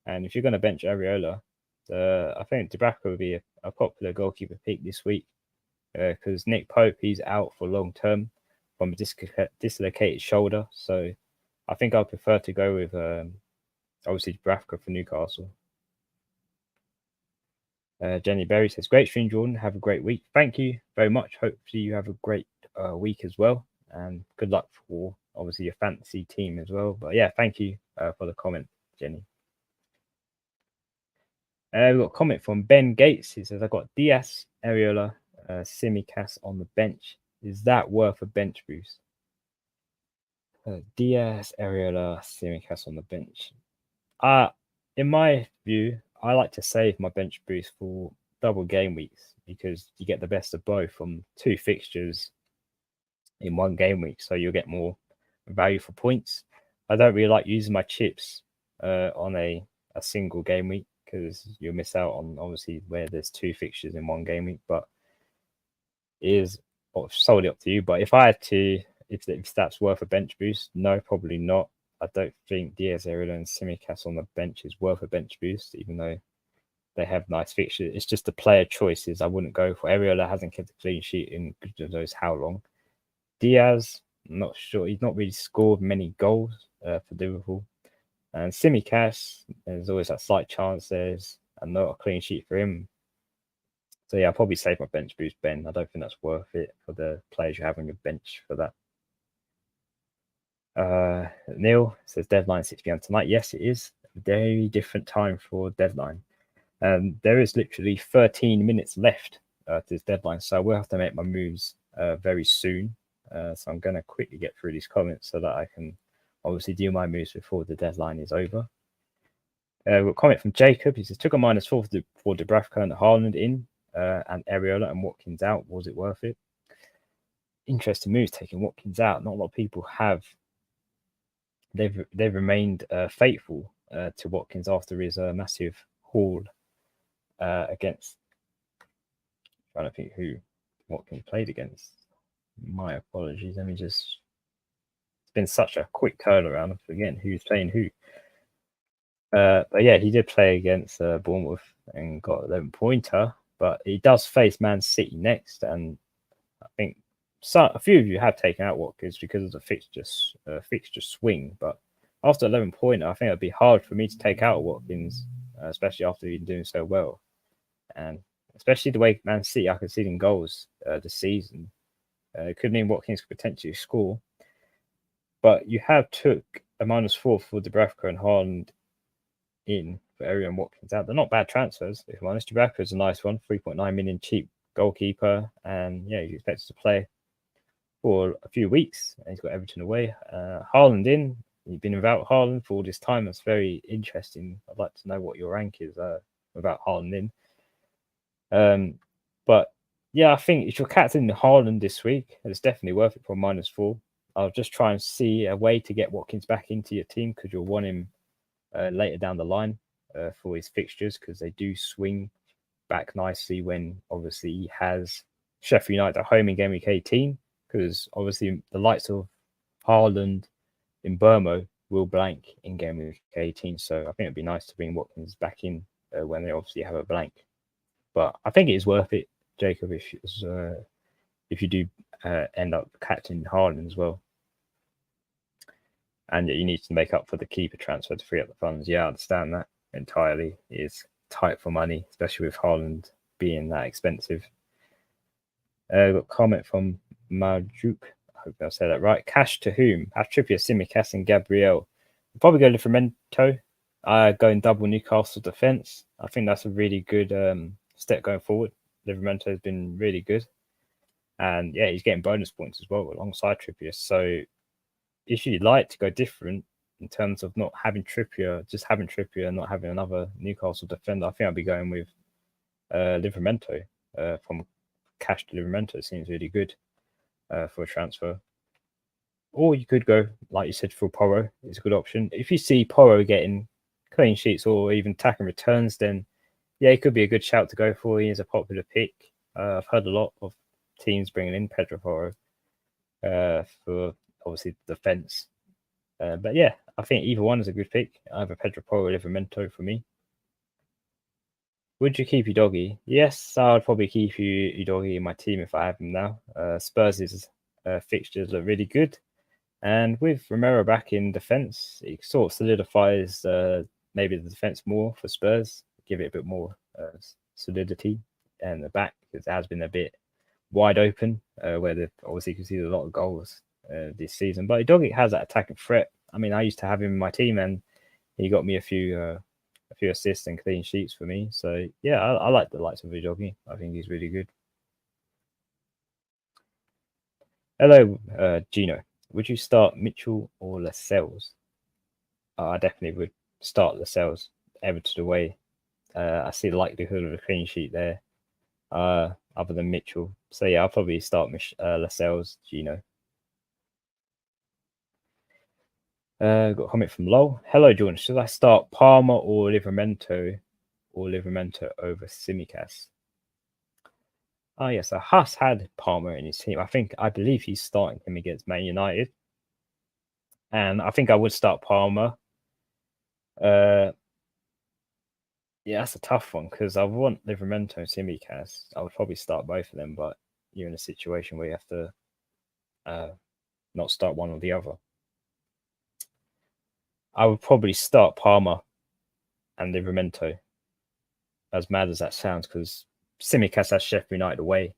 and if you're going to bench Areola, I think Dubravka would be a popular goalkeeper pick this week, because Nick Pope, he's out for long term from a dislocated shoulder. So I think I'd prefer to go with obviously Dubravka for Newcastle. Jenny Berry says, great stream, Jordan. Have a great week. Thank you very much. Hopefully you have a great week as well. And good luck for obviously your fantasy team as well. But yeah, thank you for the comment, Jenny. We've got a comment from Ben Gates. He says, I've got Diaz, Areola, Simicas on the bench. Is that worth a bench boost? Diaz, Areola, Simicas on the bench. In my view, I like to save my bench boost for double game weeks because you get the best of both from 2 fixtures in 1 game week. So you'll get more value for points. I don't really like using my chips on a single game week because you'll miss out on obviously where there's 2 fixtures in 1 game week. But it is solely up to you. But if I had to, if that's worth a bench boost, no, probably not. I don't think Diaz, Areola, and Simicas on the bench is worth a bench boost, even though they have nice fixtures. It's just the player choices I wouldn't go for. Areola hasn't kept a clean sheet in goodness knows how long. Diaz, I'm not sure. He's not really scored many goals for Liverpool. And Simicas, there's always that slight chance there's not a clean sheet for him. So yeah, I'll probably save my bench boost, Ben. I don't think that's worth it for the players you have on your bench for that. Neil says deadline 6 p.m. tonight. Yes, it is a very different time for deadline. There is literally 13 minutes left to this deadline, so I will have to make my moves very soon. So I'm going to quickly get through these comments so that I can obviously do my moves before the deadline is over. We've got a comment from Jacob. He says, took a -4 for Dubravka and Haaland in, and Areola and Watkins out. Was it worth it? Interesting moves taking Watkins out. Not a lot of people have. They've remained faithful to Watkins after his massive haul against. I'm trying to think who Watkins played against. My apologies. Let me just. It's been such a quick turnaround. I'm forgetting who's playing who. But yeah, he did play against Bournemouth and got 11-pointer. But he does face Man City next, and I think a few of you have taken out Watkins because of the fixture swing. But after 11-pointer, I think it'd be hard for me to take out Watkins, especially after he's doing so well, and especially the way Man City are conceding goals this season. It could mean Watkins could potentially score. But you have took a -4 for Dubravka and Haaland in for Areola and Watkins out. They're not bad transfers, if I'm honest. Dubravka is a nice one, 3.9 million cheap goalkeeper, and yeah, he's expected to play for a few weeks, and he's got Everton away. Haaland in. You've been without Haaland for all this time. That's very interesting. I'd like to know what your rank is without Haaland in. But yeah, I think if you're captaining Haaland this week, it's definitely worth it for a -4. I'll just try and see a way to get Watkins back into your team because you'll want him later down the line for his fixtures because they do swing back nicely when obviously he has Sheffield United at home in game week 18 because obviously the likes of Haaland in Burmo will blank in game week 18. So I think it'd be nice to bring Watkins back in when they obviously have a blank. But I think it is worth it, Jacob, if you do end up captaining Haaland as well. And you need to make up for the keeper transfer to free up the funds. Yeah, I understand that entirely. It is tight for money, especially with Haaland being that expensive. Got a comment from Marjuk. I hope I said that right. Cash to whom? Have Trippier, Simicas, and Gabriel. I'll probably go Livramento. Going double Newcastle defence. I think that's a really good step going forward. Livramento has been really good. And yeah, he's getting bonus points as well alongside Trippier. So if you'd like to go different, in terms of not having Trippier, just having Trippier and not having another Newcastle defender, I think I'd be going with Livramento from Cash to Livramento. Seems really good for a transfer. Or you could go, like you said, for Porro. It's a good option. If you see Porro getting clean sheets or even attacking returns, then yeah, it could be a good shout to go for. He is a popular pick. I've heard a lot of teams bringing in Pedro Porro for obviously defense. But yeah, I think either one is a good pick. Either Pedro Porro or Livramento for me. Would you keep Udogie? Yes, I would probably keep Udogie in my team if I have him now. Spurs' fixtures look really good. And with Romero back in defence, it sort of solidifies maybe the defence more for Spurs, give it a bit more solidity. And the back, because it has been a bit wide open, where they've obviously conceded a lot of goals this season. But Udogie has that attacking threat. I mean, I used to have him in my team, and he got me a few assists and clean sheets for me. So yeah, I like the likes of Udogie. I think he's really good. Hello, Gino. Would you start Mitchell or Lascelles? I definitely would start Lascelles. Everton away. I see the likelihood of a clean sheet there. Other than Mitchell, so yeah, I'll probably start Lascelles. Gino. Got a comment from Lowell. Hello, Jordan. Should I start Palmer or Livramento over Simicas? Oh yes, so Huss had Palmer in his team. I believe he's starting him against Man United. And I think I would start Palmer. Yeah, that's a tough one because I want Livramento and Simicas. I would probably start both of them, but you're in a situation where you have to not start one or the other. I would probably start Palmer and Livramento, as mad as that sounds, because Simicas has Sheffield United away,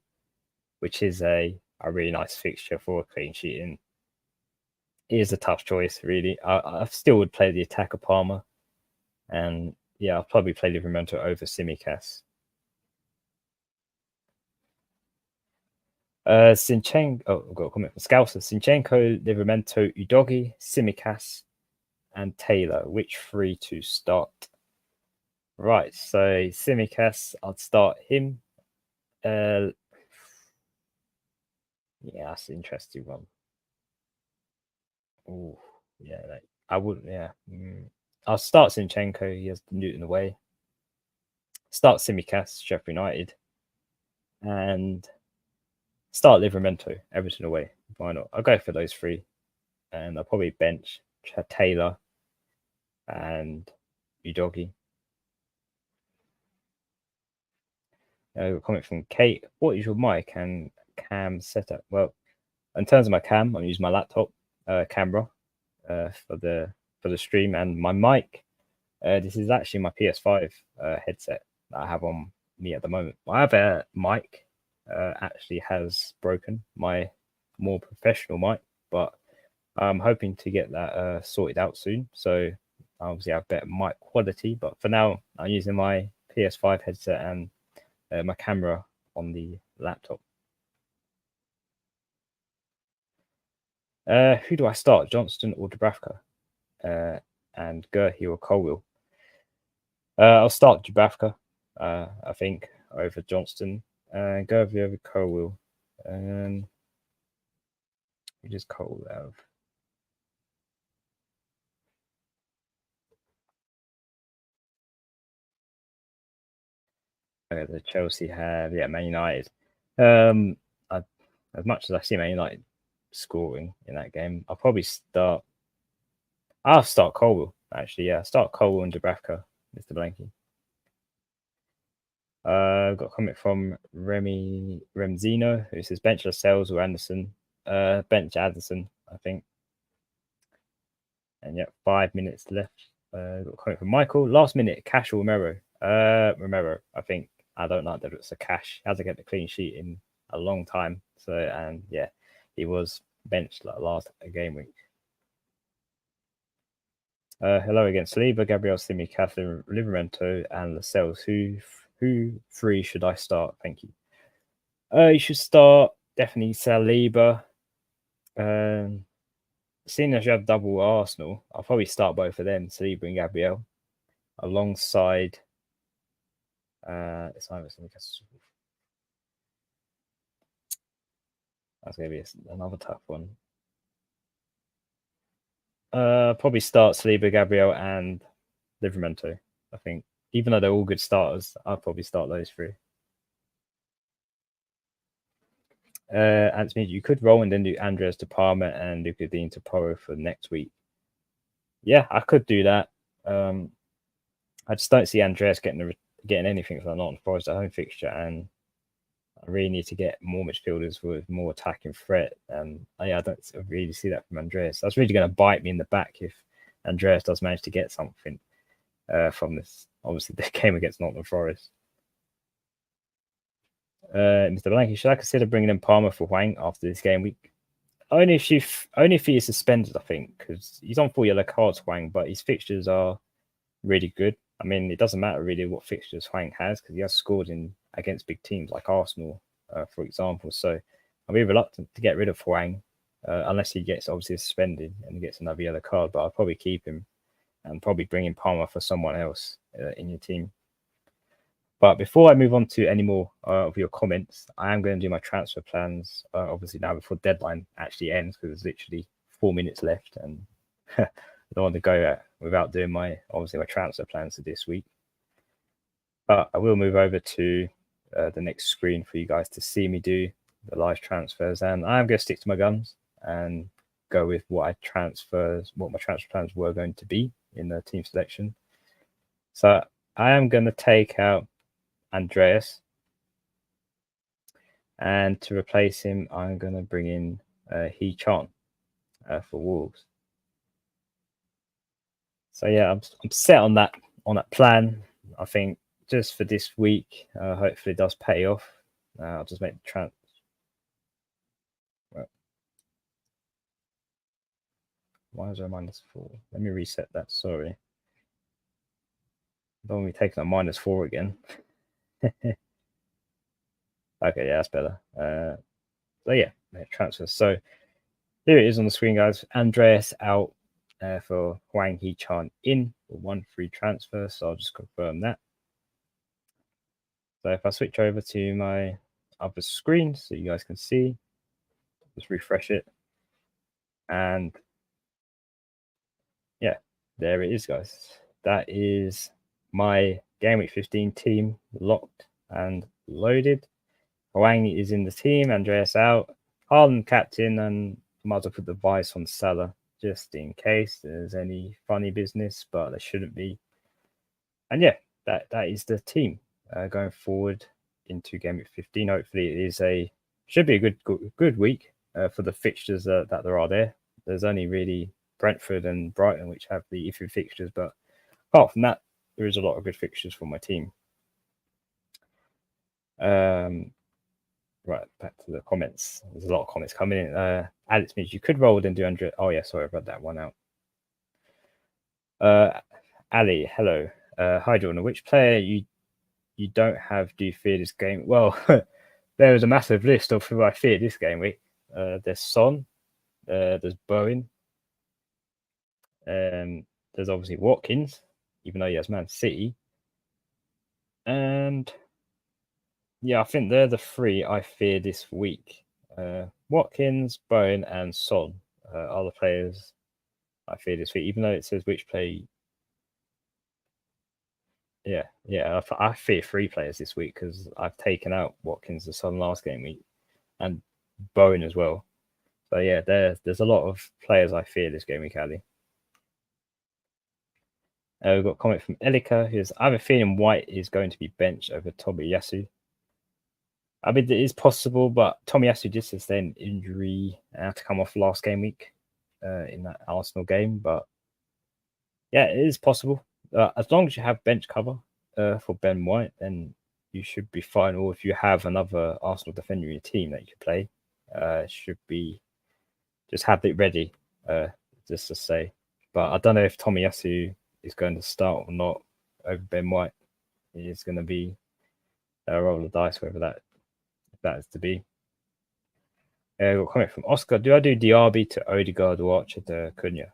which is a really nice fixture for a clean sheet. And it is a tough choice, really. I still would play the attacker Palmer, and yeah, I'll probably play Livramento over Simicas. Sinchenko, I've got a comment from Scouser. Sinchenko, Livramento, Udogie, Simicas, and Taylor. Which three to start? Right, so Simicas, I'd start him. Yeah, that's an interesting one. Oh, yeah, I wouldn't. Yeah, I'll start Sinchenko. He has Newton away. Start Simicas, Sheffield United, and start Livramento, Everton away. Why not? I'll go for those three, and I'll probably bench Taylor and Udogie. Comment from Kate. What is your mic and cam setup? Well, in terms of my cam, I'm using my laptop camera for the stream, and my mic. This is actually my PS5 headset that I have on me at the moment. My other mic actually has broken, my more professional mic, but I'm hoping to get that sorted out soon. So obviously I have better mic quality, but for now I'm using my PS5 headset and my camera on the laptop. Who do I start, Johnston or Dubravka? And Gerhi or Colwill? I'll start Dubravka, I think, over Johnston. Gerhi over Colwill. We just Cole out. The Chelsea have, Man United. As much as I see Man United scoring in that game, I'll start Colwill, actually. Yeah, start Colwill and Dubravka, Mr. Blanky. I've got a comment from Remzino, who says bench Lascelles or Anderson. Bench Anderson, I think. And yeah, 5 minutes left. Got a comment from Michael. Last minute, Cash or Romero? Romero, I think. I don't like that it's a Cash. He hasn't get the clean sheet in a long time. So, and yeah, he was benched last game week. Hello again, Saliba, Gabriel, Simi, Catherine, Livramento, and Lascelles. Who three should I start? Thank you. You should start definitely Saliba. seeing as you have double Arsenal, I'll probably start both of them, Saliba and Gabriel, alongside. It's that's going to be another tough one. Probably start Saliba, Gabriel, and Livramento. I think, even though they're all good starters, I'll probably start those three. And it means you could roll and then do Andres to Palmer and Luca Dean to Porro for next week. Yeah, I could do that. I just don't see Andreas getting anything for Nottingham Forest at home fixture, and I really need to get more midfielders with more attacking threat. And I don't really see that from Andreas. That's really going to bite me in the back if Andreas does manage to get something from this. Obviously, the game against Nottingham Forest. Mr. Blanky, should I consider bringing in Palmer for Wang after this game week? Only if he is suspended, I think, because he's on 4 yellow cards, Wang, but his fixtures are really good. I mean, it doesn't matter really what fixtures Wang has because he has scored against big teams like Arsenal, for example. So I'll be reluctant to get rid of Wang unless he gets obviously suspended and he gets another yellow card. But I'll probably keep him and probably bring in Palmer for someone else in your team. But before I move on to any more of your comments, I am going to do my transfer plans, obviously now before deadline actually ends, because there's literally 4 minutes left, and I don't want to go without doing my transfer plans for this week. But I will move over to the next screen for you guys to see me do the live transfers, and I am going to stick to my guns and go with what my transfer plans were going to be in the team selection. So I am going to take out Andreas, and to replace him, I'm going to bring in Hee Chan for Wolves. So yeah, I'm set on that plan. I think just for this week, hopefully it does pay off. I'll just make the transfer. Why is there a -4? Let me reset that. Sorry. Don't want me taking a -4 again. Okay, yeah, that's better. So yeah, transfer. So here it is on the screen, guys. Andreas out for Huang Hee Chan in for 1 free transfer. So I'll just confirm that. So if I switch over to my other screen so you guys can see, just refresh it. And yeah, there it is, guys. That is my Game Week 15 team locked and loaded. Huang is in the team, Andreas out, Haaland captain, and might as well put the vice on Salah just in case there's any funny business, but there shouldn't be. And yeah, that is the team going forward into Game Week 15. Hopefully, it should be a good week for the fixtures that there are there. There's only really Brentford and Brighton which have the iffy fixtures, but apart from that, there is a lot of good fixtures for my team. Right, back to the comments. There's a lot of comments coming in. Alex means you could roll and do 100. Oh yeah, sorry, I read that one out. Ali, hello. Hi Jordan. Which player you don't have do you fear this game? Well, there is a massive list of who I fear this game week. There's Son, there's Bowen, there's obviously Watkins, even though he has Man City, and yeah, I think they're the 3 I fear this week. Watkins, Bowen, and Son are the players I fear this week, even though it says which play. Yeah, I fear 3 players this week because I've taken out Watkins and Son last game week, and Bowen as well. So yeah, there's a lot of players I fear this game week, Ali. We've got a comment from Elika, who's I have a feeling White is going to be benched over Tomiyasu. I mean, it is possible, but Tomiyasu did sustain injury and had to come off last game week in that Arsenal game. But yeah, it is possible. As long as you have bench cover for Ben White, then you should be fine. Or if you have another Arsenal defender in your team that you could play, should be just have it ready, just to say. But I don't know if Tomiyasu is going to start or not over Ben White. It's going to be a roll of dice whether that is to be. Got a comment from Oscar. Do I do Diaby to Odegaard or Archer to Cunha?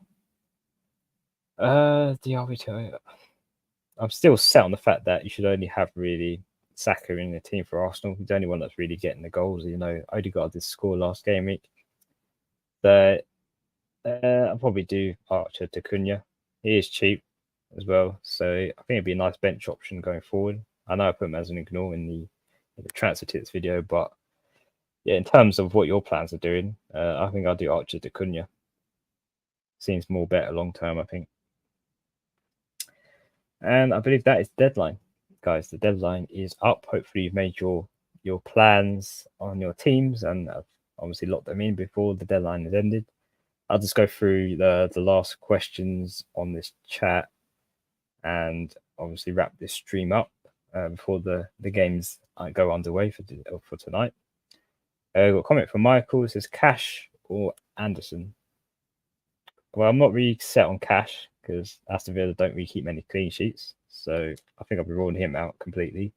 Diaby to. I'm still set on the fact that you should only have really Saka in the team for Arsenal. He's the only one that's really getting the goals. Odegaard did score last game week. So I'll probably do Archer to Cunha. He is cheap as well, so I think it'd be a nice bench option going forward. I know I put him as an ignore in the transfer tips video, but yeah, in terms of what your plans are doing, I think I'll do Archer to Cunha. Seems more better long term, I think. And I believe that is the deadline, guys. The deadline is up. Hopefully, you've made your plans on your teams and obviously locked them in before the deadline is ended. I'll just go through the last questions on this chat and obviously wrap this stream up before the games go underway for tonight. Got a comment from Michael. It says Cash or Anderson. Well, I'm not really set on Cash because Aston Villa don't really keep many clean sheets. So I think I'll be rolling him out completely.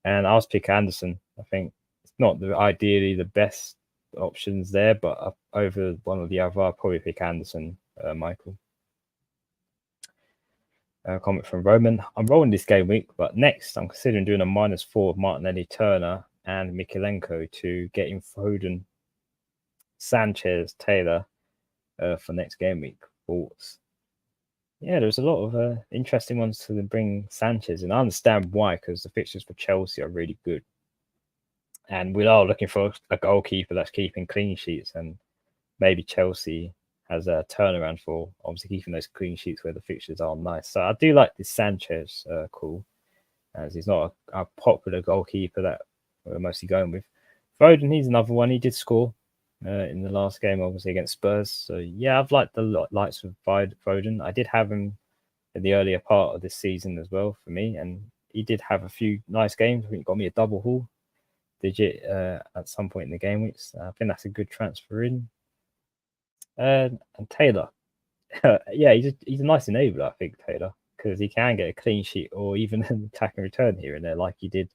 And I'll pick Anderson. I think it's not ideally the best options there, but over one or the other, I'll probably pick Anderson, Michael. Comment from Roman. I'm rolling this game week, but next I'm considering doing a -4 of Martinelli, Turner, and Mikalenko to get in Foden, Sanchez, Taylor for next game week. Thoughts? Yeah, there's a lot of interesting ones to bring Sanchez, and I understand why, because the fixtures for Chelsea are really good. And we are looking for a goalkeeper that's keeping clean sheets, and maybe Chelsea has a turnaround for obviously keeping those clean sheets where the fixtures are nice. So I do like this Sanchez call, as he's not a popular goalkeeper that we're mostly going with. Foden, he's another one. He did score in the last game, obviously against Spurs. So yeah, I've liked the likes of Foden. I did have him in the earlier part of this season as well for me, and he did have a few nice games. I think he got me a double haul digit at some point in the game weeks. I think that's a good transfer in. And Taylor, yeah, he's a nice enabler, I think, Taylor, because he can get a clean sheet or even an attack and return here and there, like he did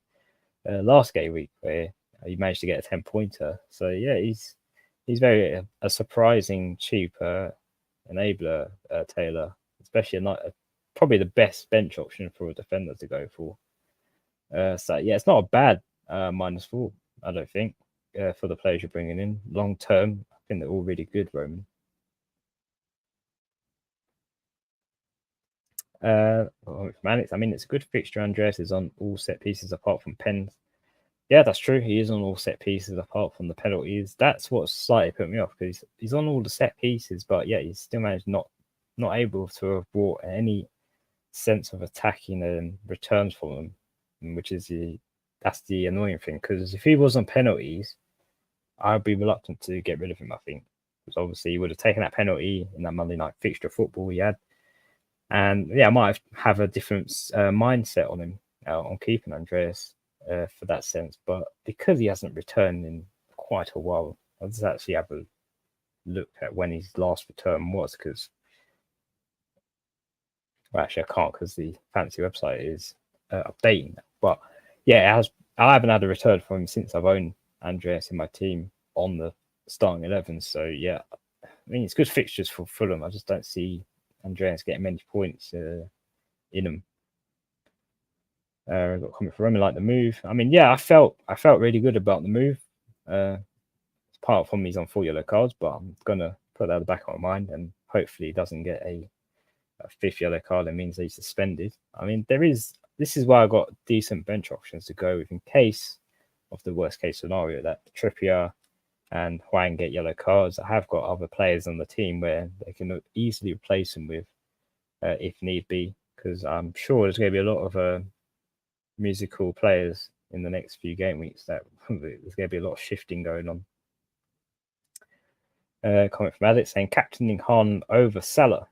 last game week, where he managed to get a 10-pointer. So yeah, he's very a surprising cheap enabler, Taylor, especially probably the best bench option for a defender to go for. So yeah, it's not a bad -4, I don't think, for the players you're bringing in long term. I think they're all really good, Roman. Manix, I mean, it's a good fixture. Andreas is on all set pieces apart from pens. Yeah, that's true. He is on all set pieces apart from the penalties. That's what slightly put me off, because he's on all the set pieces, but yeah, he's still managed not able to have brought any sense of attacking and returns for them, which is that's the annoying thing. Because if he was on penalties, I'd be reluctant to get rid of him, I think, because obviously he would have taken that penalty in that Monday night fixture football he had. And yeah, I might have a different mindset on him, on keeping Andreas for that sense. But because he hasn't returned in quite a while, I'll just actually have a look at when his last return was. Because, well, actually, I can't, because the fancy website is updating. But yeah, I haven't had a return from him since I've owned Andreas in my team on the starting 11. So yeah, I mean, it's good fixtures for Fulham. I just don't see Andreas getting many points in them. Got a comment from Roman, like the move. I mean, yeah, I felt really good about the move. Apart from he's on 4 yellow cards, but I'm gonna put that at the back of my mind, and hopefully he doesn't get a 5th yellow card. That means he's suspended. I mean, this is why I got decent bench options to go with in case of the worst case scenario that Trippier and Hwang get yellow cards. I have got other players on the team where they can easily replace him with, if need be, because I'm sure there's going to be a lot of musical players in the next few game weeks that there's going to be a lot of shifting going on. Comment from Alex saying captaining Haaland over Salah.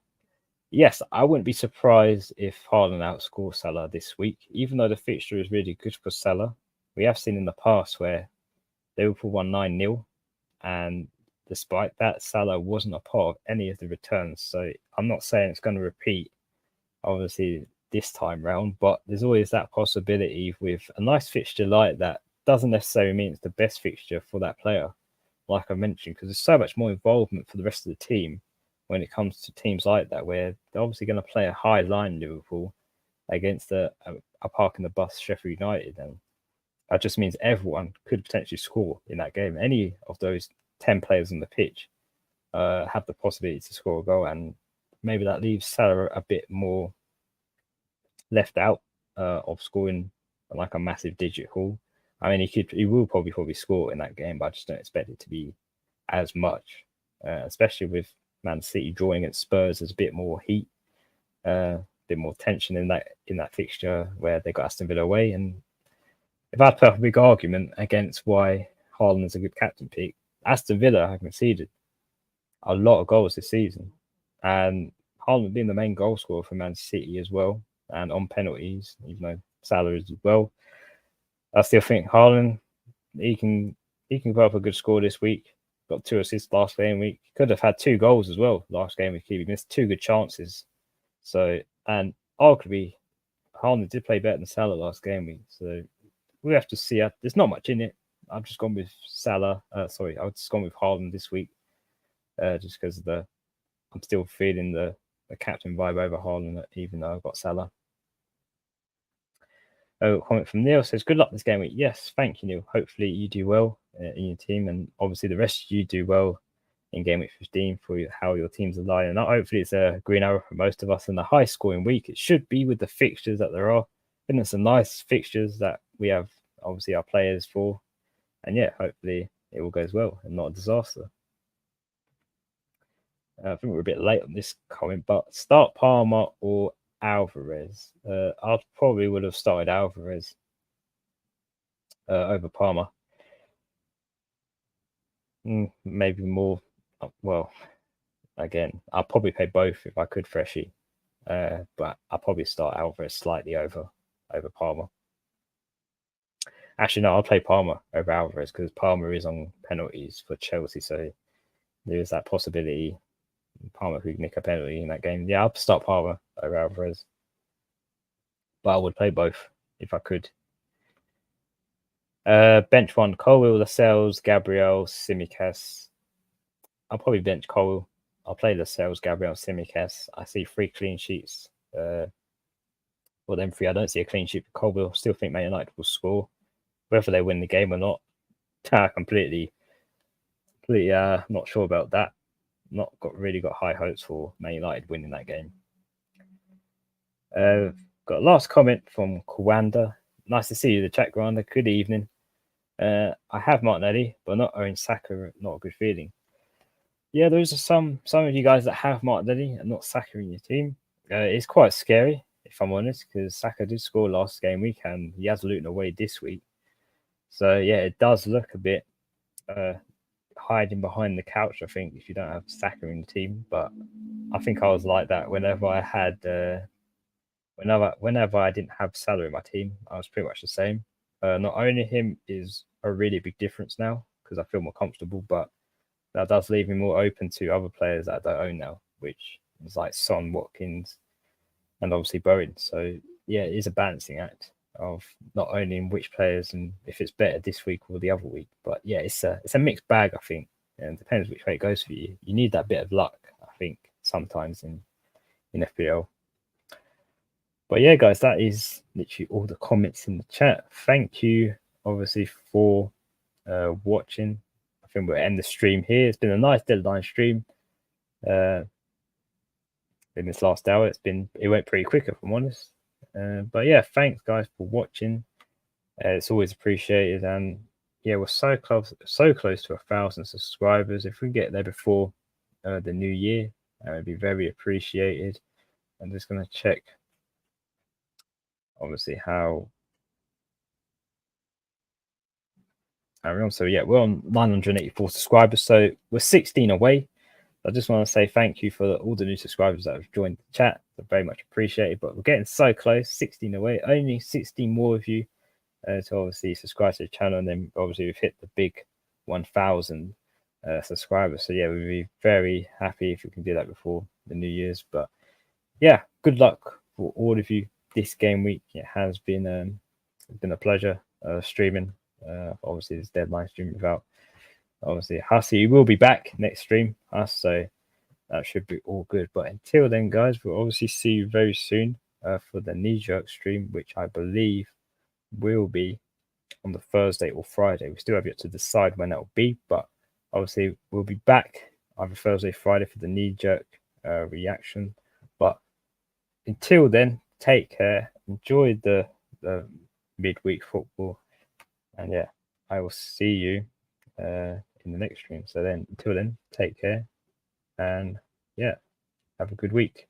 Yes, I wouldn't be surprised if Haaland outscores Salah this week, even though the fixture is really good for Salah. We have seen in the past where Liverpool won 9-0, and despite that, Salah wasn't a part of any of the returns. So I'm not saying it's going to repeat, obviously, this time round, but there's always that possibility with a nice fixture like that. Doesn't necessarily mean it's the best fixture for that player. like I mentioned, because there's so much more involvement for the rest of the team when it comes to teams like that, where they're obviously going to play a high line Liverpool against a park in the bus Sheffield United, and that just means everyone could potentially score in that game. Any of those 10 players on the pitch have the possibility to score a goal, and maybe that leaves Salah a bit more left out of scoring like a massive digit haul. I mean, he will probably score in that game, but I just don't expect it to be as much, especially with Man City drawing against Spurs. There's a bit more heat, a bit more tension in that fixture where they got Aston Villa away. And if I put up a big argument against why Haaland is a good captain pick, Aston Villa have conceded a lot of goals this season, and Haaland being the main goal scorer for Man City as well, and on penalties, even though Salah is as well. I still think Haaland, he can put up a good score this week. Got 2 assists last game week. Could have had 2 goals as well last game week. He missed 2 good chances. So, and arguably, Haaland did play better than Salah last game week. So we have to see. There's not much in it. I've just gone with Salah. I've just gone with Haaland this week, just because I'm still feeling the captain vibe over Haaland, even though I've got Salah. A comment from Neil says, "Good luck this game week." Yes, thank you, Neil. Hopefully you do well in your team, and obviously the rest of you do well in game week 15 for how your teams are lining up. Hopefully it's a green arrow for most of us and a high scoring week. It should be with the fixtures that there are. And there's some nice fixtures that we have, obviously, our players for. And yeah, hopefully it all goes well and not a disaster. I think we're a bit late on this comment, but start Palmer or Alvarez. I probably would have started Alvarez over Palmer. Maybe more. Well, again, I'll probably play both if I could freshie, but I'll probably start Alvarez slightly over Palmer. Actually, no, I'll play Palmer over Alvarez because Palmer is on penalties for Chelsea, so there is that possibility Palmer could nick a penalty in that game. Yeah, I'll start Palmer over Alvarez, but I would play both if I could. Bench 1, Colwill, Lascelles, Gabriel, Tsimikas. I'll probably bench Colwill. I'll play Lascelles, Gabriel, Tsimikas. I see 3 clean sheets. Well, then 3. I don't see a clean sheet for Colwill. Still think Man United will score. Whether they win the game or not, completely not sure about that. Not really got high hopes for Man United winning that game. Got a last comment from Kwanda. Nice to see you, the chat, Kwanda. Good evening. I have Martinelli, but not owning Saka. Not a good feeling. Yeah, those are some of you guys that have Martinelli and not Saka in your team. It's quite scary, if I'm honest, because Saka did score last game week and he has Luton away this week. So yeah, it does look a bit hiding behind the couch, I think, if you don't have Saka in the team. But I think I was like that whenever I had whenever I didn't have Salah in my team, I was pretty much the same. Not owning him is a really big difference now because I feel more comfortable, but that does leave me more open to other players that I don't own now, which is like Son, Watkins, and obviously Bowen. So yeah, it is a balancing act of not owning which players and if it's better this week or the other week. But yeah, it's a mixed bag, I think, and it depends which way it goes for you. You need that bit of luck, I think, sometimes in FPL. But yeah, guys, that is literally all the comments in the chat. Thank you, obviously, for watching. I think we'll end the stream here. It's been a nice deadline stream. In this last hour, it went pretty quick, if I'm honest. But yeah, thanks, guys, for watching. It's always appreciated, and yeah, we're so close to 1,000 subscribers. If we get there before the new year, that would be very appreciated. I'm just going to check, obviously, how. So yeah, we're on 984 subscribers, so we're 16 away. I just want to say thank you for all the new subscribers that have joined the chat. They're very much appreciated, but we're getting so close, 16 away. Only 16 more of you to obviously subscribe to the channel, and then obviously we've hit the big 1,000 subscribers. So yeah, we'd be very happy if we can do that before the New Year's. But yeah, good luck for all of you this game week. It has been a pleasure streaming. Obviously, this deadline stream without obviously, Hussey will be back next stream, so that should be all good. But until then, guys, we'll obviously see you very soon for the knee jerk stream, which I believe will be on the Thursday or Friday. We still have yet to decide when that will be, but obviously we'll be back either Thursday, Friday for the knee jerk reaction. But until then, take care, enjoy the midweek football, and yeah, I will see you in the next stream. So then, until then, take care, and yeah, have a good week.